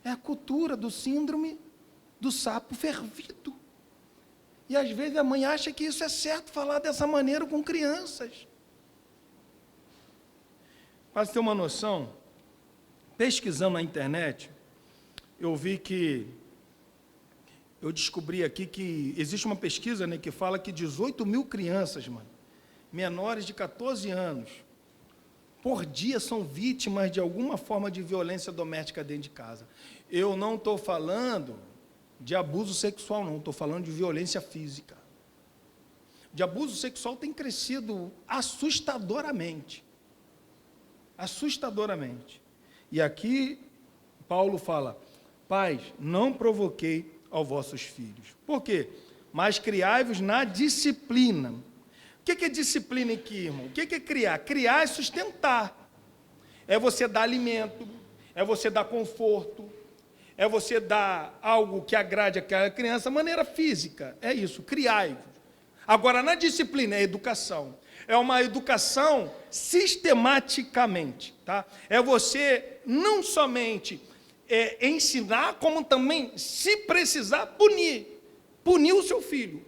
Speaker 1: É a cultura do síndrome do sapo fervido. E às vezes a mãe acha que isso é certo, falar dessa maneira com crianças. Para você ter uma noção, pesquisando na internet, eu descobri aqui que existe uma pesquisa, né, que fala que 18 mil crianças, menores de 14 anos, por dia são vítimas de alguma forma de violência doméstica dentro de casa. Eu não estou falando de abuso sexual, não, estou falando de violência física. De abuso sexual tem crescido assustadoramente. Assustadoramente. E aqui Paulo fala: pais, não provoquei aos vossos filhos. Por quê? Mas criai-vos na disciplina. O que é disciplina aqui, irmão? O que é criar? Criar é sustentar. É você dar alimento, é você dar conforto, é você dar algo que agrade aquela criança, maneira física. É isso, criai-vos. Agora, na disciplina, é educação. É uma educação sistematicamente. Tá? É você não somente ensinar, como também, se precisar, punir. Punir o seu filho.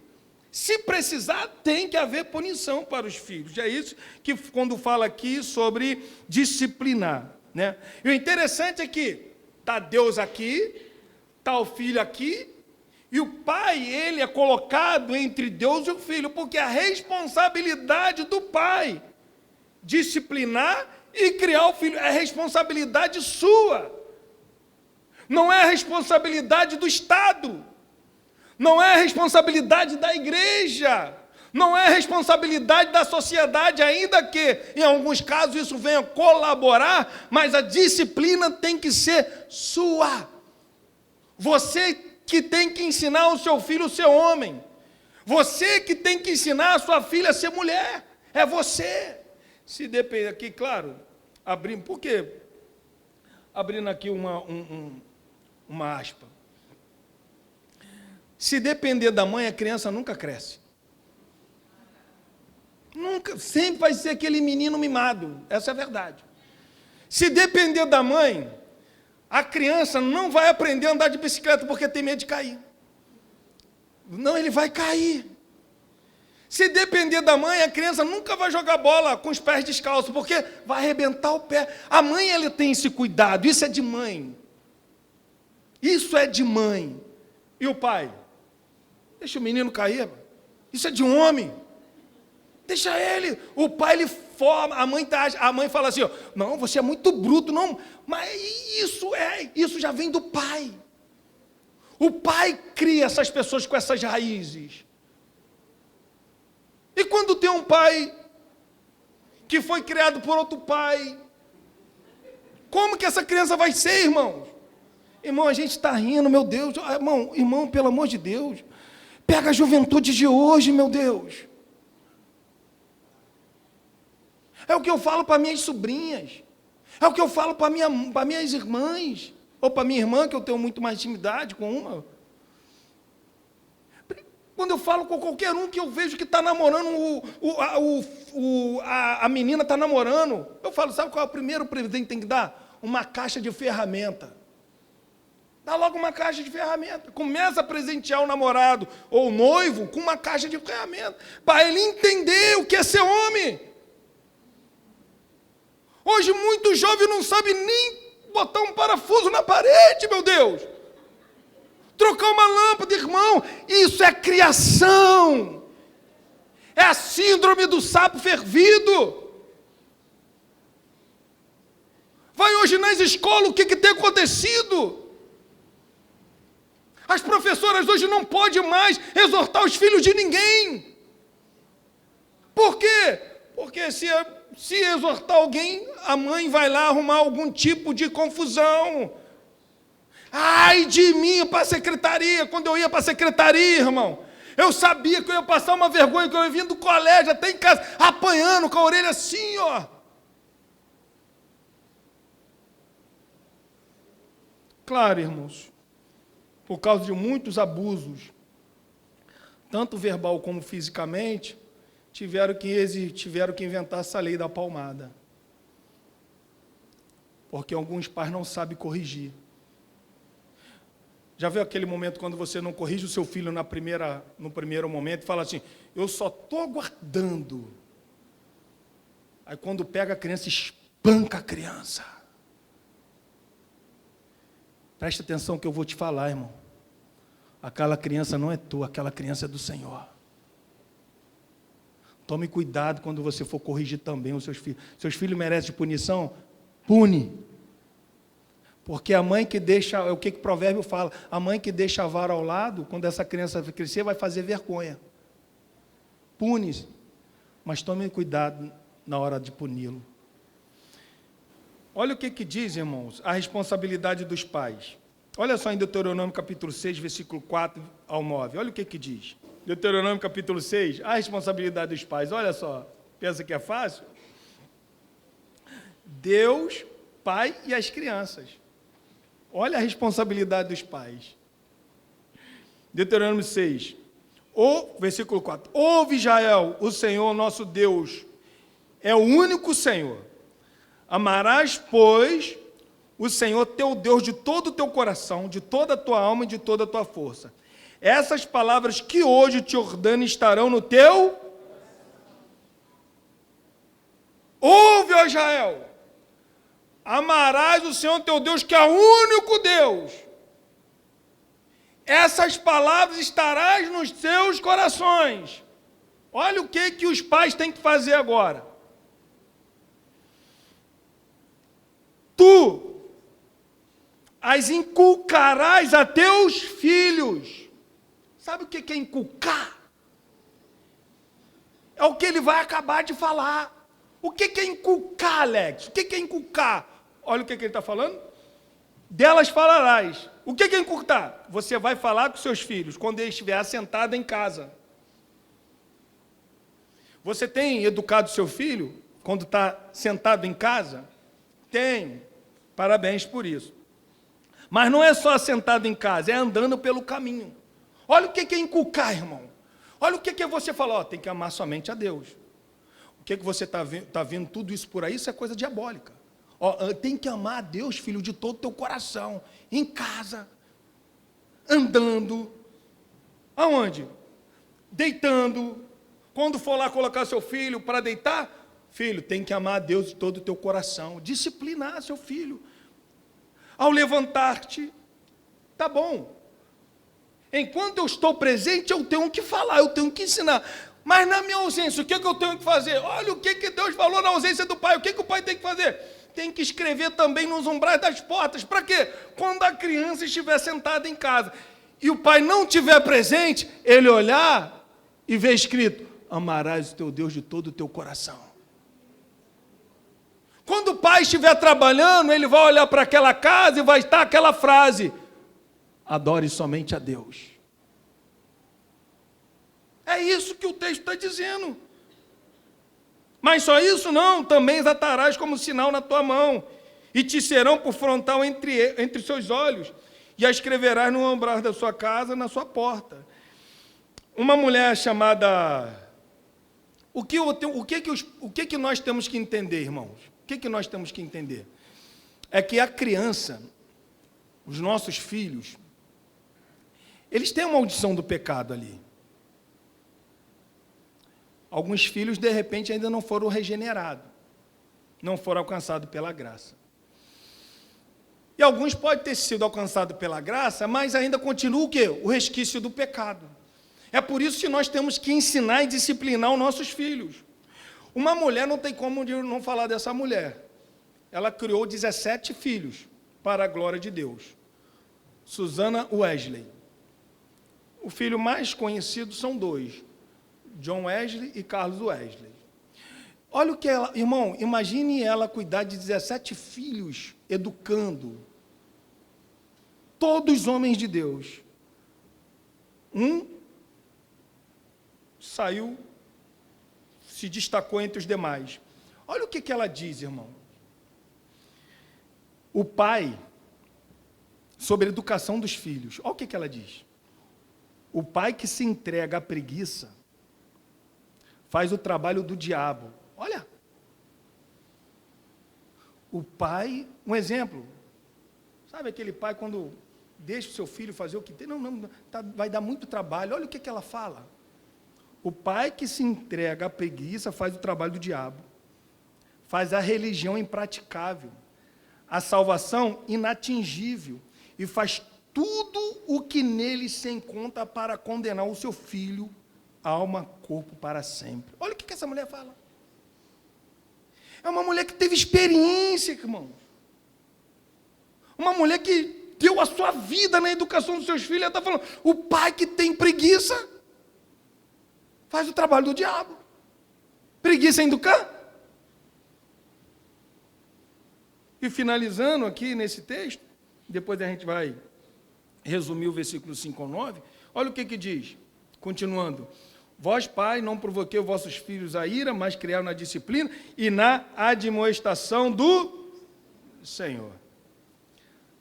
Speaker 1: Se precisar, tem que haver punição para os filhos. É isso que, quando fala aqui sobre disciplinar. Né? E o interessante é que está Deus aqui, está o filho aqui, e o pai, ele é colocado entre Deus e o filho, porque a responsabilidade do pai, disciplinar e criar o filho, é responsabilidade sua. Não é a responsabilidade do Estado. Não é a responsabilidade da igreja. Não é a responsabilidade da sociedade, ainda que, em alguns casos, isso venha colaborar, mas a disciplina tem que ser sua. Você que tem que ensinar o seu filho a ser homem. Você que tem que ensinar a sua filha a ser mulher. É você. Se depender aqui, claro, abrindo, por quê? Abrindo aqui uma aspa. Se depender da mãe, a criança nunca cresce. Nunca, sempre vai ser aquele menino mimado. Essa é a verdade. Se depender da mãe, a criança não vai aprender a andar de bicicleta porque tem medo de cair. Não, ele vai cair. Se depender da mãe, a criança nunca vai jogar bola com os pés descalços, porque vai arrebentar o pé. A mãe, ela tem esse cuidado, isso é de mãe. Isso é de mãe. E o pai? Deixa o menino cair. Isso é de homem. Deixa ele. O pai, ele forma. A mãe fala assim, ó, não, você é muito bruto, não. Mas isso já vem do pai. O pai cria essas pessoas com essas raízes. E quando tem um pai que foi criado por outro pai, como que essa criança vai ser, irmãos? Irmão, a gente está rindo, meu Deus. Irmão, pelo amor de Deus. Pega a juventude de hoje, meu Deus. É o que eu falo para minhas sobrinhas. É o que eu falo para minhas irmãs. Ou para minha irmã, que eu tenho muito mais intimidade com uma. Quando eu falo com qualquer um que eu vejo que está namorando, a menina está namorando, eu falo, sabe qual é o primeiro presente que tem que dar? Uma caixa de ferramenta. Dá logo uma caixa de ferramenta. Começa a presentear o namorado ou o noivo com uma caixa de ferramenta, para ele entender o que é ser homem. Hoje, muito jovem não sabe nem botar um parafuso na parede, meu Deus. Trocar uma lâmpada, irmão, isso é criação. É a síndrome do sapo fervido. Vai hoje nas escolas, o que tem acontecido? As professoras hoje não podem mais exortar os filhos de ninguém. Por quê? Porque se exortar alguém, a mãe vai lá arrumar algum tipo de confusão. Ai de mim para a secretaria. Quando eu ia para a secretaria, irmão, eu sabia que eu ia passar uma vergonha, que eu ia vir do colégio até em casa, apanhando com a orelha assim, ó. Claro, irmãos, por causa de muitos abusos, tanto verbal como fisicamente, tiveram que inventar essa lei da palmada. Porque alguns pais não sabem corrigir. Já viu aquele momento quando você não corrige o seu filho no primeiro momento e fala assim, eu só estou aguardando. Aí quando pega a criança, espanca a criança. Presta atenção que eu vou te falar, irmão. Aquela criança não é tua, aquela criança é do Senhor. Tome cuidado quando você for corrigir também os seus filhos. Seus filhos merecem punição? Pune. Porque a mãe que deixa, é o que o provérbio fala, a mãe que deixa a vara ao lado, quando essa criança crescer, vai fazer vergonha. Pune, mas tome cuidado na hora de puni-lo. Olha o que diz, irmãos, a responsabilidade dos pais. Olha só em Deuteronômio capítulo 6, versículo 4 ao 9. Olha o que diz. Deuteronômio capítulo 6, a responsabilidade dos pais. Olha só, pensa que é fácil? Deus, pai e as crianças. Olha a responsabilidade dos pais. Deuteronômio 6, versículo 4. Ouve, Israel, o Senhor nosso Deus é o único Senhor. Amarás, pois, o Senhor teu Deus de todo o teu coração, de toda a tua alma e de toda a tua força. Essas palavras que hoje te ordeno estarão no teu... Ouve, ó Israel, amarás o Senhor teu Deus, que é o único Deus. Essas palavras estarás nos teus corações. Olha o que os pais têm que fazer agora. Tu as inculcarás a teus filhos. Sabe o que é inculcar? É o que ele vai acabar de falar. O que é inculcar, Alex? O que é inculcar? Olha o que ele está falando. Delas falarás. O que é inculcar? Você vai falar com seus filhos quando ele estiver assentado em casa. Você tem educado seu filho quando está sentado em casa? Tem. Parabéns por isso. Mas não é só sentado em casa, é andando pelo caminho. Olha o que é inculcar, irmão. Olha o que é você falar, tem que amar somente a Deus. O que você está vendo tudo isso por aí? Isso é coisa diabólica. Tem que amar a Deus, filho, de todo o teu coração. Em casa, andando. Aonde? Deitando. Quando for lá colocar seu filho para deitar, filho, tem que amar a Deus de todo o teu coração. Disciplinar seu filho. Ao levantar-te, tá bom. Enquanto eu estou presente, eu tenho que falar, eu tenho que ensinar. Mas na minha ausência, o que eu tenho que fazer? Olha o que Deus falou na ausência do pai. O que o pai tem que fazer? Tem que escrever também nos umbrais das portas. Para quê? Quando a criança estiver sentada em casa e o pai não estiver presente, ele olhar e ver escrito, amarás o teu Deus de todo o teu coração. Quando o pai estiver trabalhando, ele vai olhar para aquela casa e vai estar aquela frase, adore somente a Deus. É isso que o texto está dizendo. Mas só isso não, também as atarás como sinal na tua mão, e te serão por frontal entre seus olhos, e a escreverás no umbral da sua casa, na sua porta. Uma mulher chamada... O que nós temos que entender, irmãos? O que nós temos que entender? É que a criança, os nossos filhos, eles têm uma maldição do pecado ali. Alguns filhos, de repente, ainda não foram regenerados, não foram alcançados pela graça. E alguns podem ter sido alcançados pela graça, mas ainda continua o quê? O resquício do pecado. É por isso que nós temos que ensinar e disciplinar os nossos filhos. Uma mulher, não tem como não falar dessa mulher. Ela criou 17 filhos, para a glória de Deus. Susana Wesley. O filho mais conhecido são dois, John Wesley e Carlos Wesley. Olha o que ela... Irmão, imagine ela cuidar de 17 filhos, educando. Todos homens de Deus. Saiu, se destacou entre os demais. Olha o que ela diz, irmão. O pai, sobre a educação dos filhos. Olha o que ela diz. O pai que se entrega à preguiça faz o trabalho do diabo. Olha, o pai, um exemplo, sabe aquele pai quando deixa o seu filho fazer o que tem? Não, vai dar muito trabalho. Olha o que ela fala. O pai que se entrega à preguiça faz o trabalho do diabo, faz a religião impraticável, a salvação inatingível, e faz tudo o que nele se encontra para condenar o seu filho, alma, corpo para sempre. Olha o que essa mulher fala. É uma mulher que teve experiência, irmão. Uma mulher que deu a sua vida na educação dos seus filhos. Ela está falando, o pai que tem preguiça faz o trabalho do diabo. Preguiça em educar. E finalizando aqui nesse texto, depois a gente vai resumir o versículo 5 ao 9, olha o que diz, continuando. Vós, pai, não provoquei os vossos filhos a ira, mas criaram na disciplina e na admoestação do Senhor.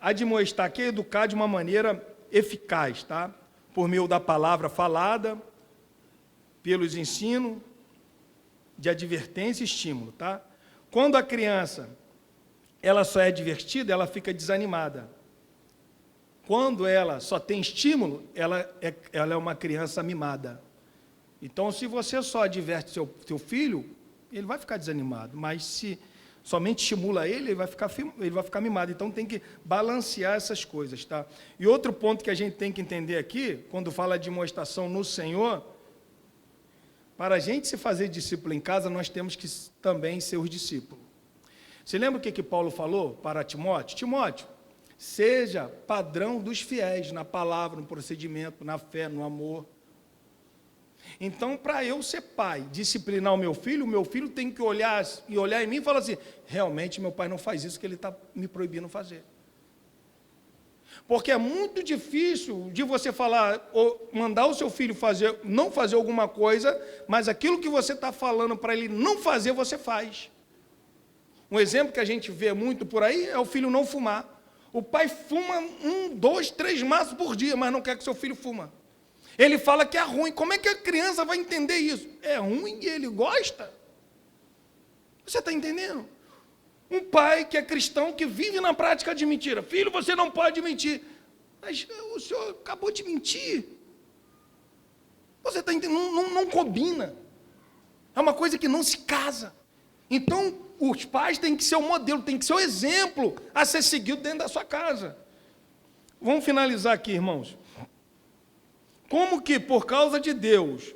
Speaker 1: Admoestar aqui é educar de uma maneira eficaz, tá? Por meio da palavra falada, pelos ensinos, de advertência e estímulo, tá? Quando a criança, ela só é divertida, ela fica desanimada. Quando ela só tem estímulo, ela é uma criança mimada. Então, se você só adverte seu filho, ele vai ficar desanimado. Mas se somente estimula ele vai ficar mimado. Então, tem que balancear essas coisas, tá? E outro ponto que a gente tem que entender aqui, quando fala de demonstração no Senhor, para a gente se fazer discípulo em casa, nós temos que também ser os discípulos. Você lembra o que Paulo falou para Timóteo? Timóteo, seja padrão dos fiéis na palavra, no procedimento, na fé, no amor. Então, para eu ser pai, disciplinar o meu filho tem que olhar em mim e falar assim, realmente meu pai não faz isso que ele está me proibindo fazer. Porque é muito difícil de você falar, ou mandar o seu filho não fazer alguma coisa, mas aquilo que você está falando para ele não fazer, você faz. Um exemplo que a gente vê muito por aí é o filho não fumar. O pai fuma 1, 2, 3 maços por dia, mas não quer que seu filho fuma. Ele fala que é ruim. Como é que a criança vai entender isso? É ruim e ele gosta? Você está entendendo? Um pai que é cristão, que vive na prática de mentira. Filho, você não pode mentir. Mas o senhor acabou de mentir. Você está entendendo? Não combina. É uma coisa que não se casa. Então, os pais têm que ser o modelo, têm que ser o exemplo a ser seguido dentro da sua casa. Vamos finalizar aqui, irmãos. Como que, por causa de Deus,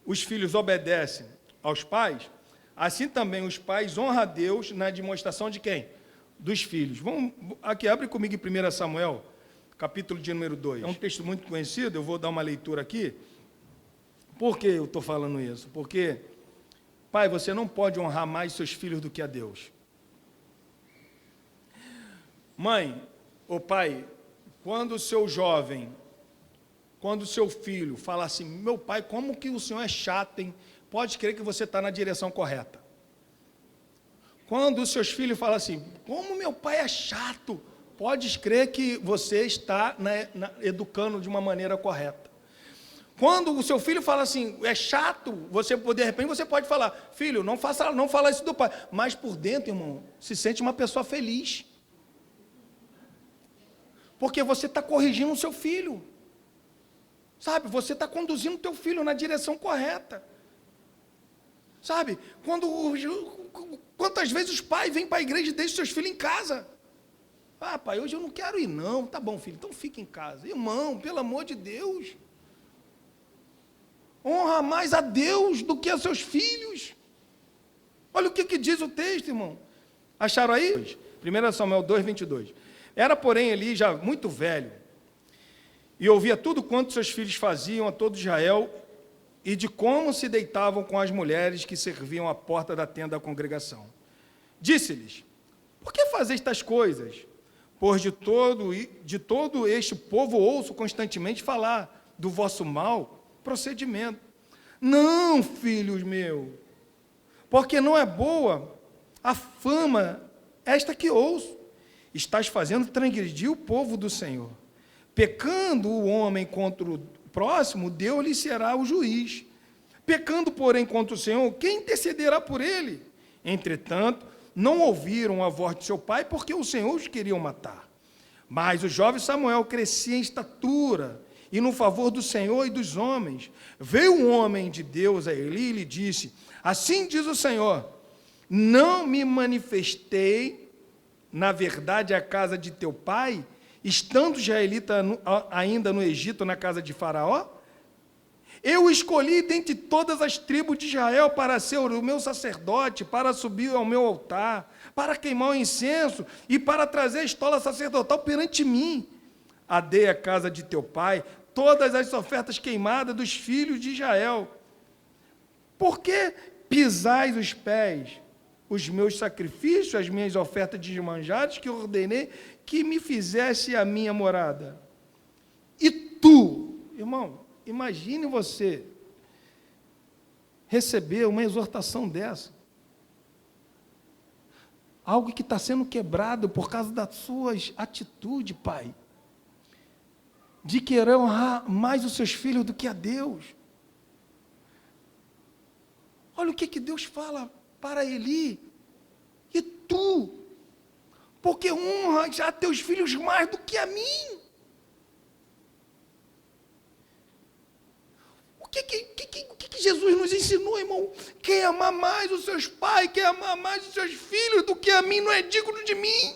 Speaker 1: os filhos obedecem aos pais, assim também os pais honram a Deus na demonstração de quem? Dos filhos. Vamos, aqui, abre comigo em 1 Samuel, capítulo de número 2. É um texto muito conhecido, eu vou dar uma leitura aqui. Por que eu estou falando isso? Porque, pai, você não pode honrar mais seus filhos do que a Deus. Mãe, ou pai, quando o seu jovem, quando o seu filho fala assim, meu pai, como que o senhor é chato, hein? Pode crer que você está na direção correta. Quando os seus filhos falam assim, como meu pai é chato, pode crer que você está educando de uma maneira correta. Quando o seu filho fala assim, é chato, de repente você pode falar, filho, não fala isso do pai. Mas por dentro, irmão, se sente uma pessoa feliz. Porque você está corrigindo o seu filho. Sabe, você está conduzindo o teu filho na direção correta. Sabe, quantas vezes os pais vêm para a igreja e deixam seus filhos em casa? Ah, pai, hoje eu não quero ir não. Tá bom, filho, então fica em casa. Irmão, pelo amor de Deus. Honra mais a Deus do que a seus filhos. Olha o que diz o texto, irmão. Acharam aí? 1 Samuel 2, 22. Era, porém, Eli já muito velho, e ouvia tudo quanto seus filhos faziam a todo Israel, e de como se deitavam com as mulheres que serviam à porta da tenda da congregação. Disse-lhes, por que fazeis estas coisas? Pois de todo este povo ouço constantemente falar do vosso mau procedimento. Não, filhos meus, porque não é boa a fama esta que ouço. Estás fazendo transgredir o povo do Senhor. Pecando o homem contra o próximo, Deus lhe será o juiz. Pecando, porém, contra o Senhor, quem intercederá por ele? Entretanto, não ouviram a voz de seu pai, porque o Senhor os queria matar. Mas o jovem Samuel crescia em estatura e no favor do Senhor e dos homens. Veio um homem de Deus a Eli e lhe disse: assim diz o Senhor, não me manifestei, na verdade, à casa de teu pai, estando israelita ainda no Egito, na casa de Faraó? Eu o escolhi dentre todas as tribos de Israel para ser o meu sacerdote, para subir ao meu altar, para queimar o incenso e para trazer a estola sacerdotal perante mim. Dei à casa de teu pai todas as ofertas queimadas dos filhos de Israel. Por que pisais os pés, os meus sacrifícios, as minhas ofertas de manjares, que ordenei que me fizesse a minha morada? E tu, irmão, imagine você receber uma exortação dessa. Algo que está sendo quebrado por causa das suas atitudes, pai. De querer honrar mais os seus filhos do que a Deus. Olha o que Deus fala para Eli. E tu, porque honra já teus filhos mais do que a mim. O que Jesus nos ensinou, irmão? Quer amar mais os seus pais, quer amar mais os seus filhos do que a mim, não é digno de mim.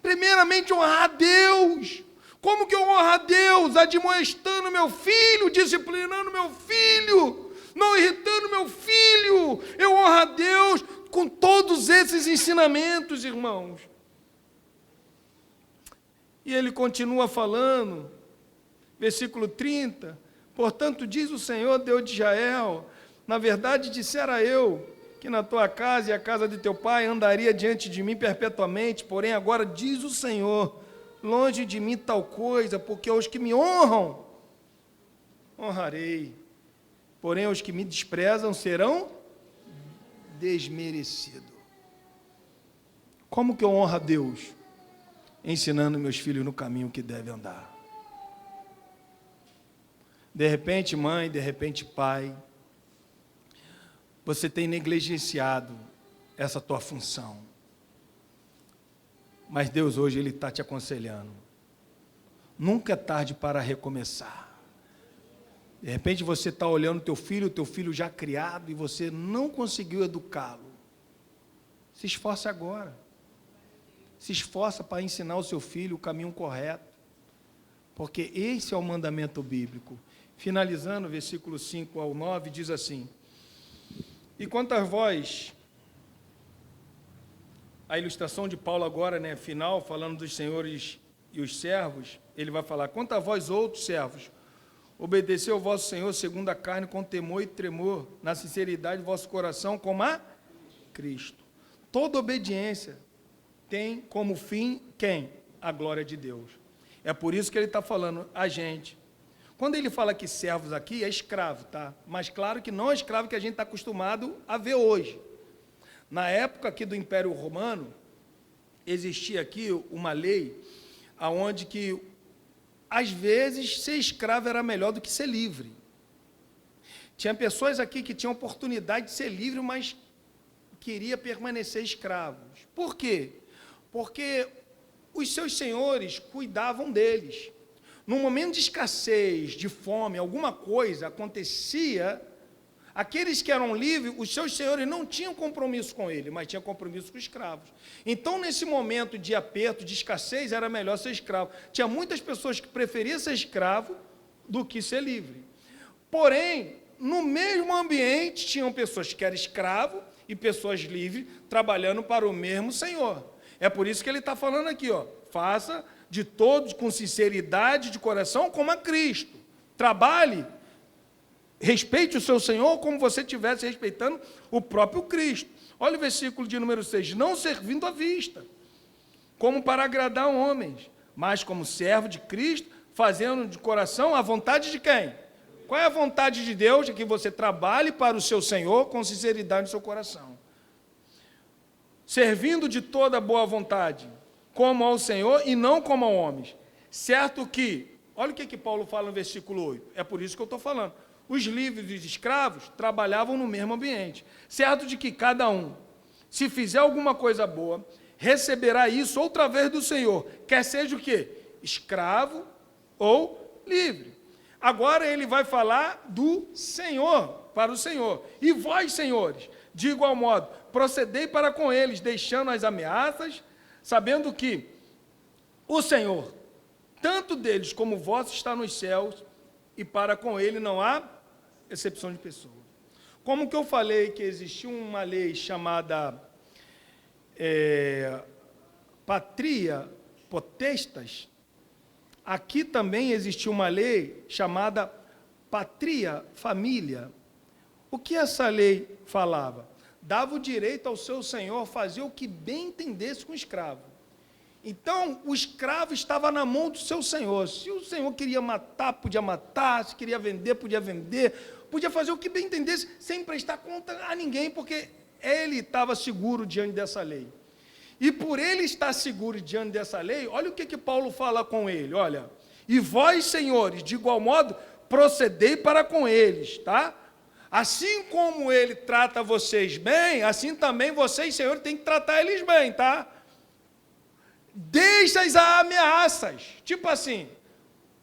Speaker 1: Primeiramente, honrar a Deus. Como que eu honro a Deus? Admoestando meu filho, disciplinando meu filho, não irritando meu filho. Eu honro a Deus com todos esses ensinamentos, irmãos. E ele continua falando, versículo 30, portanto, diz o Senhor, Deus de Israel, na verdade, dissera eu, que na tua casa e a casa de teu pai andaria diante de mim perpetuamente, porém agora diz o Senhor, longe de mim tal coisa, porque aos que me honram, honrarei, porém aos que me desprezam serão desmerecidos. Como que eu honro a Deus? Ensinando meus filhos no caminho que devem andar. De repente, mãe, de repente, pai, você tem negligenciado essa tua função. Mas Deus hoje Ele está te aconselhando. Nunca é tarde para recomeçar. De repente você está olhando teu filho já criado, e você não conseguiu educá-lo. Se esforce agora. Se esforça para ensinar o seu filho o caminho correto. Porque esse é o mandamento bíblico. Finalizando, versículo 5 ao 9, diz assim: e quanto a vós, a ilustração de Paulo agora, né, final, falando dos senhores e os servos, ele vai falar, quanto a vós outros servos, obedeceu ao vosso Senhor segundo a carne, com temor e tremor, na sinceridade do vosso coração, como a Cristo. Toda obediência tem como fim, quem? A glória de Deus. É por isso que ele está falando, a gente. Quando ele fala que servos aqui, é escravo, tá? Mas claro que não é escravo que a gente está acostumado a ver hoje. Na época aqui do Império Romano, existia aqui uma lei onde que, às vezes, ser escravo era melhor do que ser livre. Tinha pessoas aqui que tinham oportunidade de ser livre, mas queria permanecer escravos. Por quê? Porque os seus senhores cuidavam deles. No momento de escassez, de fome, alguma coisa acontecia, aqueles que eram livres, os seus senhores não tinham compromisso com ele, mas tinham compromisso com os escravos. Então, nesse momento de aperto, de escassez, era melhor ser escravo. Tinha muitas pessoas que preferiam ser escravo do que ser livre. Porém, no mesmo ambiente, tinham pessoas que eram escravos e pessoas livres, trabalhando para o mesmo Senhor. É por isso que ele está falando aqui, ó, faça de todos com sinceridade de coração como a Cristo. Trabalhe, respeite o seu Senhor como você estivesse respeitando o próprio Cristo. Olha o versículo de número 6. Não servindo à vista, como para agradar homens, mas como servo de Cristo, fazendo de coração a vontade de quem? Qual é a vontade de Deus? É que você trabalhe para o seu Senhor com sinceridade no seu coração. Servindo de toda boa vontade, como ao Senhor e não como a homens. Certo que, olha o que Paulo fala no versículo 8, é por isso que eu estou falando. Os livres e os escravos trabalhavam no mesmo ambiente. Certo de que cada um, se fizer alguma coisa boa, receberá isso outra vez do Senhor, quer seja o quê? Escravo ou livre. Agora ele vai falar do Senhor, para o Senhor. E vós, senhores, de igual modo, procedei para com eles, deixando as ameaças, sabendo que o Senhor, tanto deles como vós, está nos céus, e para com ele não há exceção de pessoa. Como que eu falei que existia uma lei chamada patria potestas, aqui também existia uma lei chamada patria família. O que essa lei falava? Dava o direito ao seu senhor fazer o que bem entendesse com o escravo. Então, o escravo estava na mão do seu senhor. Se o senhor queria matar, podia matar. Se queria vender, podia vender. Podia fazer o que bem entendesse, sem prestar conta a ninguém, porque ele estava seguro diante dessa lei. E por ele estar seguro diante dessa lei, olha o que Paulo fala com ele. Olha, e vós, senhores, de igual modo, procedei para com eles, tá? Assim como ele trata vocês bem, assim também vocês, senhores, têm que tratar eles bem, tá? Deixa as ameaças. Tipo assim,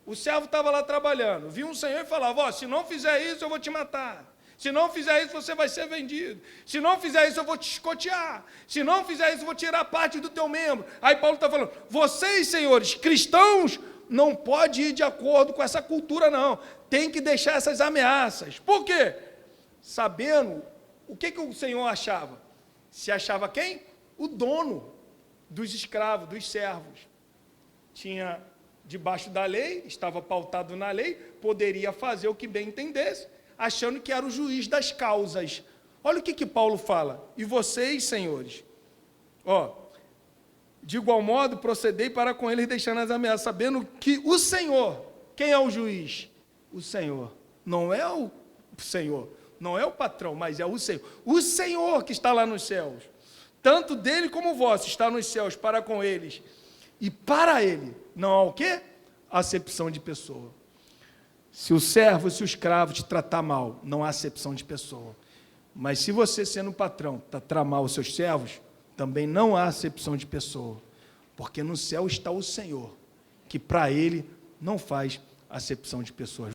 Speaker 1: o servo estava lá trabalhando, viu um senhor e falava, ó, se não fizer isso, eu vou te matar. Se não fizer isso, você vai ser vendido. Se não fizer isso, eu vou te escotear. Se não fizer isso, eu vou tirar parte do teu membro. Aí Paulo está falando, vocês, senhores, cristãos, não pode ir de acordo com essa cultura, não. Tem que deixar essas ameaças. Por quê? Sabendo, o que o Senhor achava? Se achava quem? O dono dos escravos, dos servos. Tinha debaixo da lei, estava pautado na lei, poderia fazer o que bem entendesse, achando que era o juiz das causas. Olha o que Paulo fala. E vocês, senhores, ó, de igual modo, procedei para com eles, deixando as ameaças, sabendo que o Senhor, quem é o juiz? O Senhor. Não é o Senhor, não é o patrão, mas é o Senhor. O Senhor que está lá nos céus. Tanto dele como vós está nos céus para com eles. E para ele não há o quê? Acepção de pessoa. Se o servo, se o escravo te tratar mal, não há acepção de pessoa. Mas se você, sendo patrão, tratar mal os seus servos, também não há acepção de pessoa. Porque no céu está o Senhor, que para ele não faz acepção de pessoas.